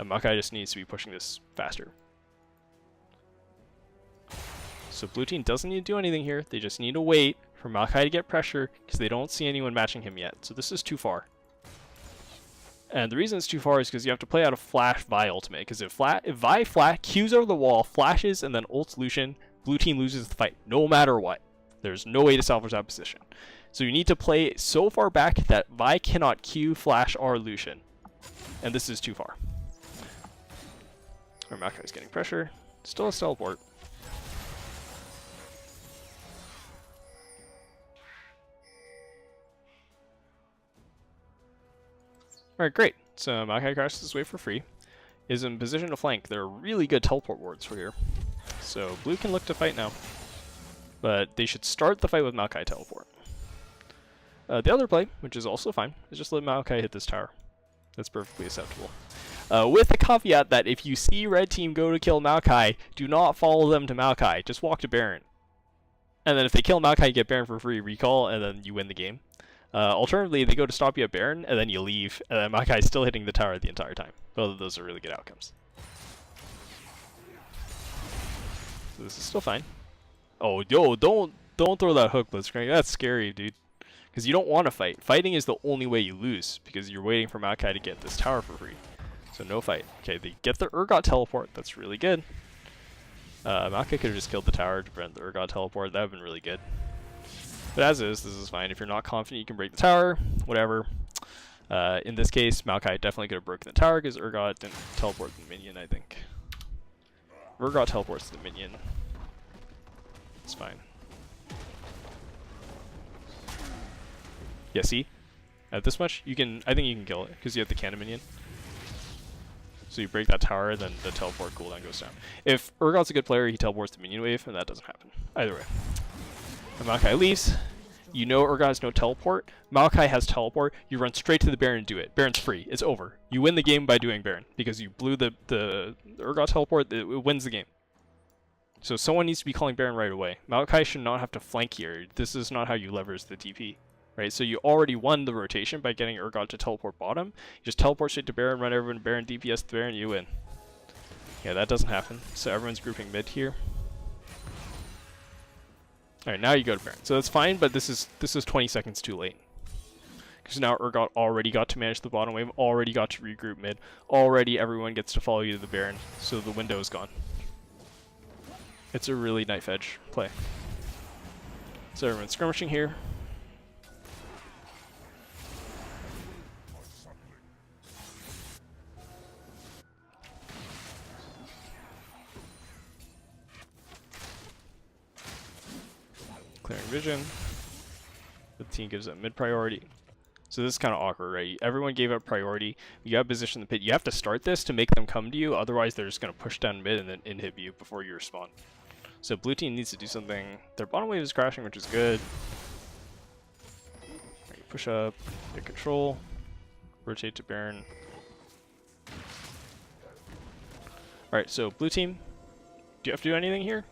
Maokai just needs to be pushing this faster. So blue team doesn't need to do anything here. They just need to wait for Maokai to get pressure because they don't see anyone matching him yet. So this is too far. And the reason it's too far is because you have to play out a Flash Vi ultimate. Because if Vi flat Qs over the wall, flashes, and then ults Lucian, blue team loses the fight no matter what. There's no way to salvage that position. So you need to play so far back that Vi cannot Q, Flash, or Lucian. And this is too far. Our Maokai's getting pressure. Still has teleport. Alright, great. So Maokai crashes this wave for free. Is in position to flank. There are really good teleport wards for here. So blue can look to fight now. But they should start the fight with Maokai teleport. The other play, which is also fine, is just let Maokai hit this tower. That's perfectly acceptable. With the caveat that if you see red team go to kill Maokai, do not follow them to Maokai. Just walk to Baron. And then if they kill Maokai, you get Baron for free recall, and then you win the game. Alternatively, they go to stop you at Baron, and then you leave, and then Maokai's still hitting the tower the entire time. Both of those are really good outcomes. So this is still fine. Oh, yo, don't throw that hook, Blitzcrank. That's scary, dude. Because you don't want to fight. Fighting is the only way you lose, because you're waiting for Maokai to get this tower for free. So no fight. Okay, they get the Urgot teleport. That's really good. Maokai could have just killed the tower to prevent the Urgot teleport. That would have been really good. But as is, this is fine. If you're not confident, you can break the tower. Whatever. In this case, Maokai definitely could have broken the tower because Urgot didn't teleport the minion, I think. Urgot teleports the minion. It's fine. Yeah, see? At this much, I think you can kill it because you have the cannon minion. So you break that tower, then the teleport cooldown goes down. If Urgot's a good player, he teleports the minion wave, and that doesn't happen. Either way. And Maokai leaves. You know Urgot has no teleport. Maokai has teleport. You run straight to the Baron and do it. Baron's free. It's over. You win the game by doing Baron because you blew the Urgot teleport. It wins the game. So someone needs to be calling Baron right away. Maokai should not have to flank here. This is not how you leverage the TP. Right, so you already won the rotation by getting Urgot to teleport bottom. You just teleport straight to Baron, run everyone Baron, DPS the Baron, you win. Yeah, that doesn't happen. So everyone's grouping mid here. Alright, now you go to Baron. So that's fine, but this is 20 seconds too late. Because now Urgot already got to manage the bottom wave, already got to regroup mid, already everyone gets to follow you to the Baron, so the window is gone. It's a really knife edge play. So everyone's skirmishing here. Clearing vision. The team gives it mid priority. So this is kind of awkward, right? Everyone gave up priority. You got to position the pit. You have to start this to make them come to you. Otherwise, they're just going to push down mid and then inhib you before you respond. So blue team needs to do something. Their bottom wave is crashing, which is good. Push up, get control, rotate to Baron. Alright, so blue team, Do you have to do anything here?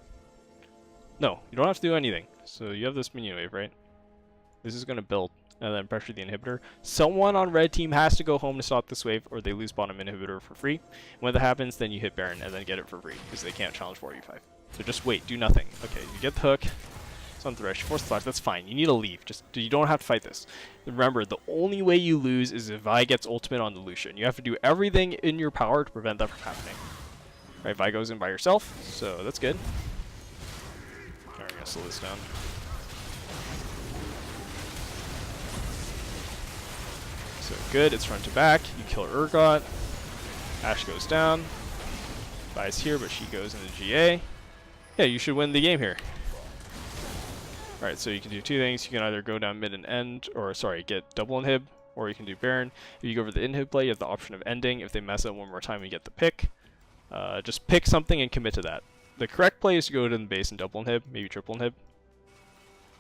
No, you don't have to do anything. So you have this minion wave, right? This is going to build and then pressure the inhibitor. Someone on red team has to go home to stop this wave or they lose bottom inhibitor for free. When that happens, then you hit Baron and then get it for free because they can't challenge 4u5. So just wait, do nothing. Okay, you get the hook. It's on Thresh, force the flash, that's fine. You need to leave. You don't have to fight this. Remember, the only way you lose is if Vi gets ultimate on the Lucian. You have to do everything in your power to prevent that from happening. Right, Vi goes in by herself, so that's good. Alright, I'm gonna slow this down. So good, it's front to back. You kill Urgot. Ashe goes down. Vi's here, but she goes into GA. Yeah, you should win the game here. Alright, so you can do two things. You can either go down mid and end, or sorry, get double inhib, or you can do Baron. If you go for the inhib play, you have the option of ending. If they mess up one more time, you get the pick. Just pick something and commit to that. The correct play is to go to the base and double inhib, maybe triple inhib.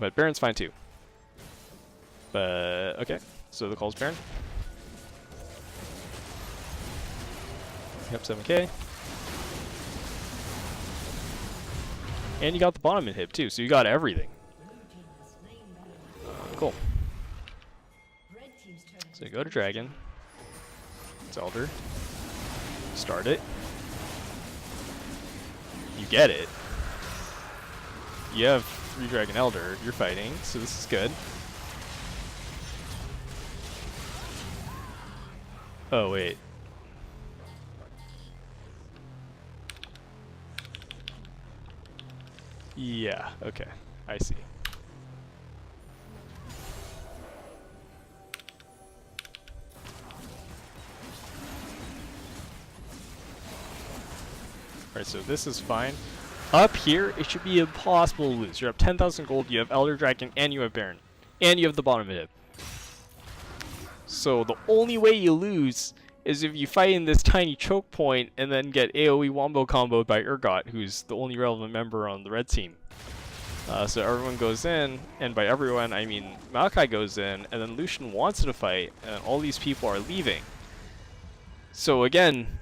But Baron's fine too. But, okay, so the call's Baron. Yep, 7k. And you got the bottom inhib too, so you got everything. Cool. So go to Dragon. It's Elder. Start it. You get it. You have 3 Dragon Elder. You're fighting, so this is good. Oh, wait. Yeah, okay. I see. Alright, so this is fine. Up here, it should be impossible to lose. You're up 10,000 gold, you have Elder Dragon, and you have Baron. And you have the bottom inhib. So the only way you lose is if you fight in this tiny choke point and then get AoE wombo comboed by Urgot, who's the only relevant member on the red team. So everyone goes in, and by everyone I mean Maokai goes in, and then Lucian wants to fight, and all these people are leaving. So again,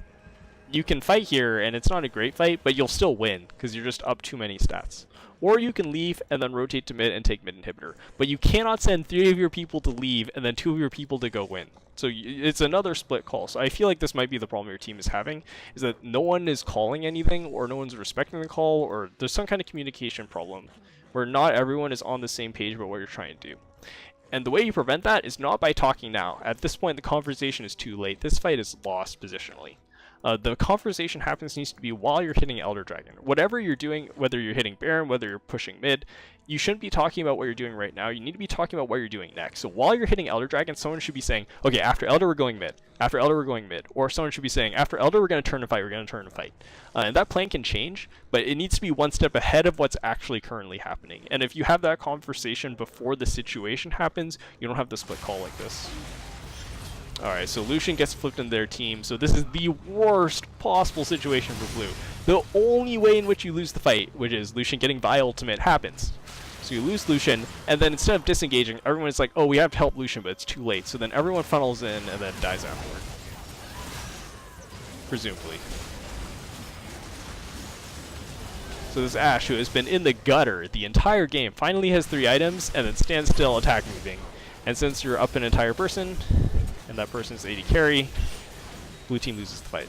you can fight here, and it's not a great fight, but you'll still win, because you're just up too many stats. Or you can leave, and then rotate to mid and take mid inhibitor. But you cannot send 3 of your people to leave, and then 2 of your people to go win. So it's another split call. So I feel like this might be the problem your team is having, is that no one is calling anything, or no one's respecting the call, or there's some kind of communication problem, where not everyone is on the same page about what you're trying to do. And the way you prevent that is not by talking now. At this point, the conversation is too late. This fight is lost positionally. The conversation needs to be while you're hitting Elder Dragon. Whatever you're doing, whether you're hitting Baron, whether you're pushing mid, you shouldn't be talking about what you're doing right now. You need to be talking about what you're doing next. So while you're hitting Elder Dragon, someone should be saying, okay, after Elder we're going mid. After Elder we're going mid. Or someone should be saying, after Elder we're going to turn and fight, we're going to turn and fight. And that plan can change, but it needs to be one step ahead of what's actually currently happening. And if you have that conversation before the situation happens, you don't have the split call like this. Alright, so Lucian gets flipped in their team, so this is the worst possible situation for Blue. The only way in which you lose the fight, which is Lucian getting Vi ultimate, happens. So you lose Lucian, and then instead of disengaging, everyone's like, oh, we have to help Lucian, but it's too late. So then everyone funnels in and then dies afterward. Presumably. So this Ashe, who has been in the gutter the entire game, finally has 3 items, and then stands still, attack moving. And since you're up an entire person, and that person's 80 carry, blue team loses the fight.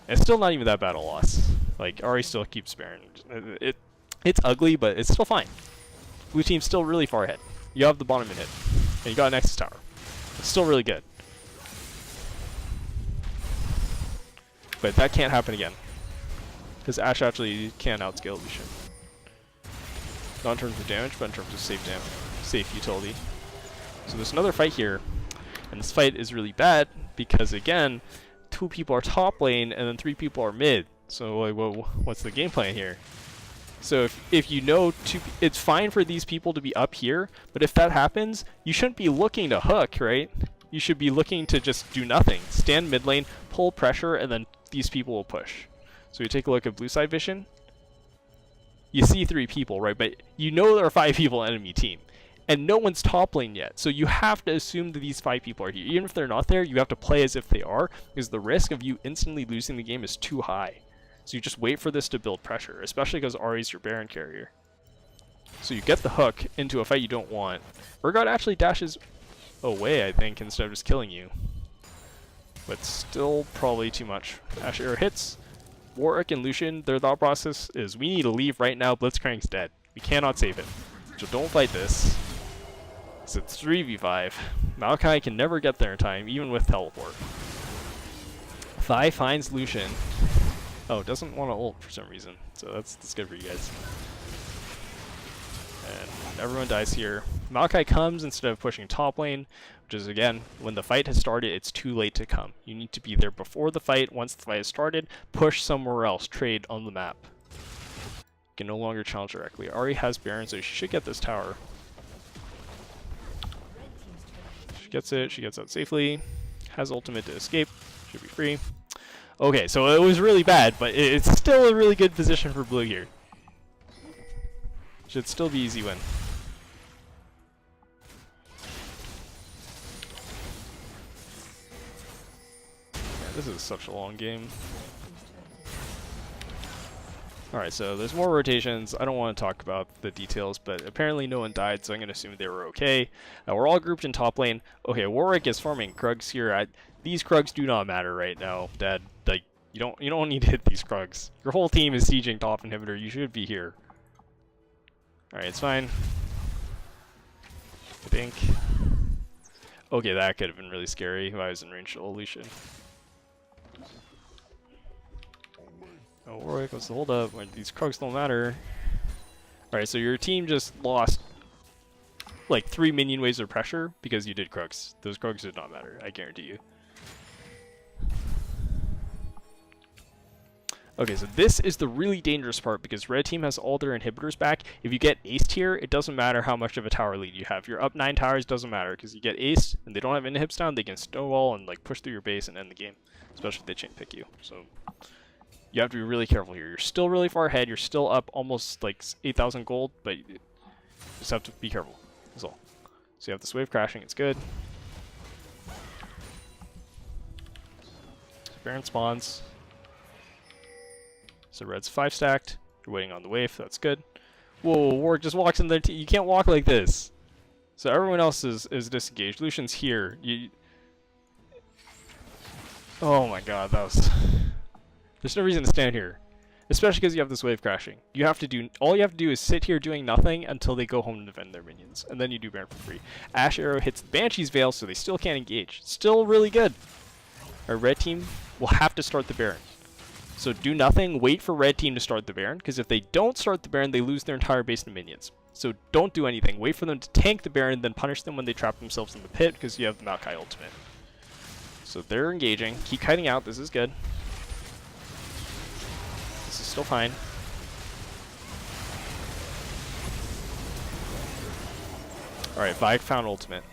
It's still not even that bad a loss. Like, Ahri still keeps Baron. It's ugly, but it's still fine. Blue team's still really far ahead. You have the bottom in it, and you got an Nexus Tower. It's still really good. But that can't happen again. Because Ashe actually can outscale Lucian. Not in terms of damage, but in terms of safe utility. So there's another fight here, and this fight is really bad because, again, 2 people are top lane and then 3 people are mid. So like, what's the game plan here? So if you know it's fine for these people to be up here, but if that happens, you shouldn't be looking to hook, right? You should be looking to just do nothing. Stand mid lane, pull pressure, and then these people will push. So you take a look at blue side vision. You see 3 people, right? But you know there are 5 people enemy team. And no one's top lane yet, so you have to assume that these 5 people are here. Even if they're not there, you have to play as if they are, because the risk of you instantly losing the game is too high. So you just wait for this to build pressure, especially because Ahri's your Baron carrier. So you get the hook into a fight you don't want. Urgot actually dashes away, I think, instead of just killing you. But still probably too much. Ash Arrow hits. Warwick and Lucian, their thought process is, we need to leave right now, Blitzcrank's dead. We cannot save it. So don't fight this. So it's 3v5. Maokai can never get there in time, even with teleport. Thai finds Lucian. Oh, doesn't want to ult for some reason. So that's good for you guys. And everyone dies here. Maokai comes instead of pushing top lane, which is, again, when the fight has started, it's too late to come. You need to be there before the fight. Once the fight has started, push somewhere else, trade on the map. You can no longer challenge directly. Ahri has Baron, so she should get this tower. She gets it, she gets out safely, has ultimate to escape, should be free. Okay, so it was really bad, but it's still a really good position for blue here. Should still be easy win. Yeah, this is such a long game. Alright, so there's more rotations. I don't want to talk about the details, but apparently no one died, so I'm going to assume they were okay. We're all grouped in top lane. Okay, Warwick is farming Krugs here. These Krugs do not matter right now, Dad. Like, you don't need to hit these Krugs. Your whole team is sieging top inhibitor. You should be here. Alright, it's fine. I think. Okay, that could have been really scary if I was in range of Lucian. Oh, Warwick, what's the hold up? These Krugs don't matter. Alright, so your team just lost like 3 minion waves of pressure because you did Krugs. Those Krugs did not matter, I guarantee you. Okay, so this is the really dangerous part because red team has all their inhibitors back. If you get aced here, it doesn't matter how much of a tower lead you have. You're up 9 towers, doesn't matter because you get aced and they don't have inhibs down. They can snowball and like push through your base and end the game, especially if they chain pick you. So you have to be really careful here. You're still really far ahead. You're still up almost like 8,000 gold, but you just have to be careful. That's all. So you have this wave crashing. It's good. Baron spawns. So red's 5 stacked. You're waiting on the wave. That's good. Whoa, Warwick just walks in there. You can't walk like this. So everyone else is disengaged. Lucian's here. Oh my god, that was... There's no reason to stand here. Especially because you have this wave crashing. All you have to do is sit here doing nothing until they go home to defend their minions. And then you do Baron for free. Ash Arrow hits the Banshee's Veil, so they still can't engage. Still really good. Our red team will have to start the Baron. So do nothing, wait for red team to start the Baron, because if they don't start the Baron, they lose their entire base of minions. So don't do anything. Wait for them to tank the Baron, then punish them when they trap themselves in the pit, because you have the Maokai ultimate. So they're engaging. Keep kiting out. This is good. This is still fine. Alright, Vi found ultimate.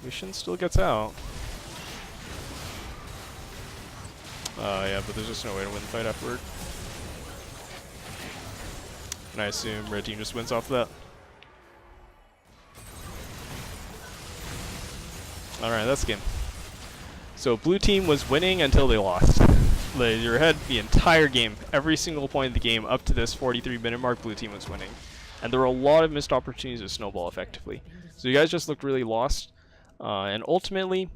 Lucian still gets out. Yeah, but there's just no way to win the fight afterward. And I assume red team just wins off of that. Alright, that's the game. So blue team was winning until they lost. You're ahead the entire game. Every single point of the game up to this 43-minute mark, blue team was winning. And there were a lot of missed opportunities to snowball effectively. So you guys just looked really lost. And ultimately,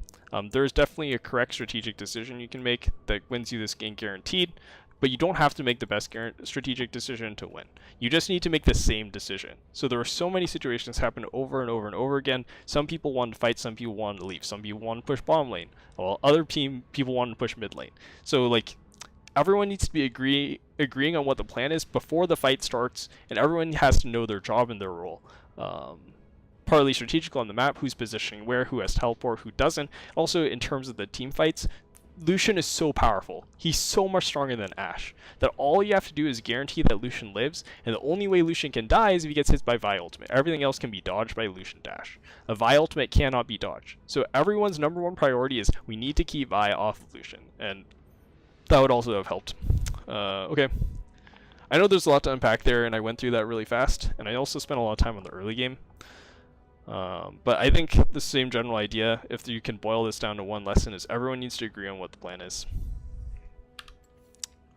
there's definitely a correct strategic decision you can make that wins you this game guaranteed, but you don't have to make the best strategic decision to win. You just need to make the same decision. So there were so many situations happen over and over and over again. Some people wanted to fight, some people wanted to leave, some people wanted to push bottom lane, while other people wanted to push mid lane. So like, everyone needs to be agreeing on what the plan is before the fight starts, and everyone has to know their job and their role. Partly strategical on the map, who's positioning where, who has teleport, who doesn't. Also, in terms of the team fights, Lucian is so powerful. He's so much stronger than Ashe that all you have to do is guarantee that Lucian lives, and the only way Lucian can die is if he gets hit by Vi ultimate. Everything else can be dodged by Lucian dash. A Vi ultimate cannot be dodged. So everyone's #1 priority is we need to keep Vi off of Lucian, and that would also have helped. Okay. I know there's a lot to unpack there, and I went through that really fast, and I also spent a lot of time on the early game. But I think the same general idea, if you can boil this down to one lesson, is everyone needs to agree on what the plan is.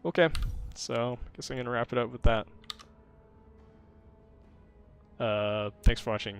Okay, so I guess I'm gonna wrap it up with that. Thanks for watching.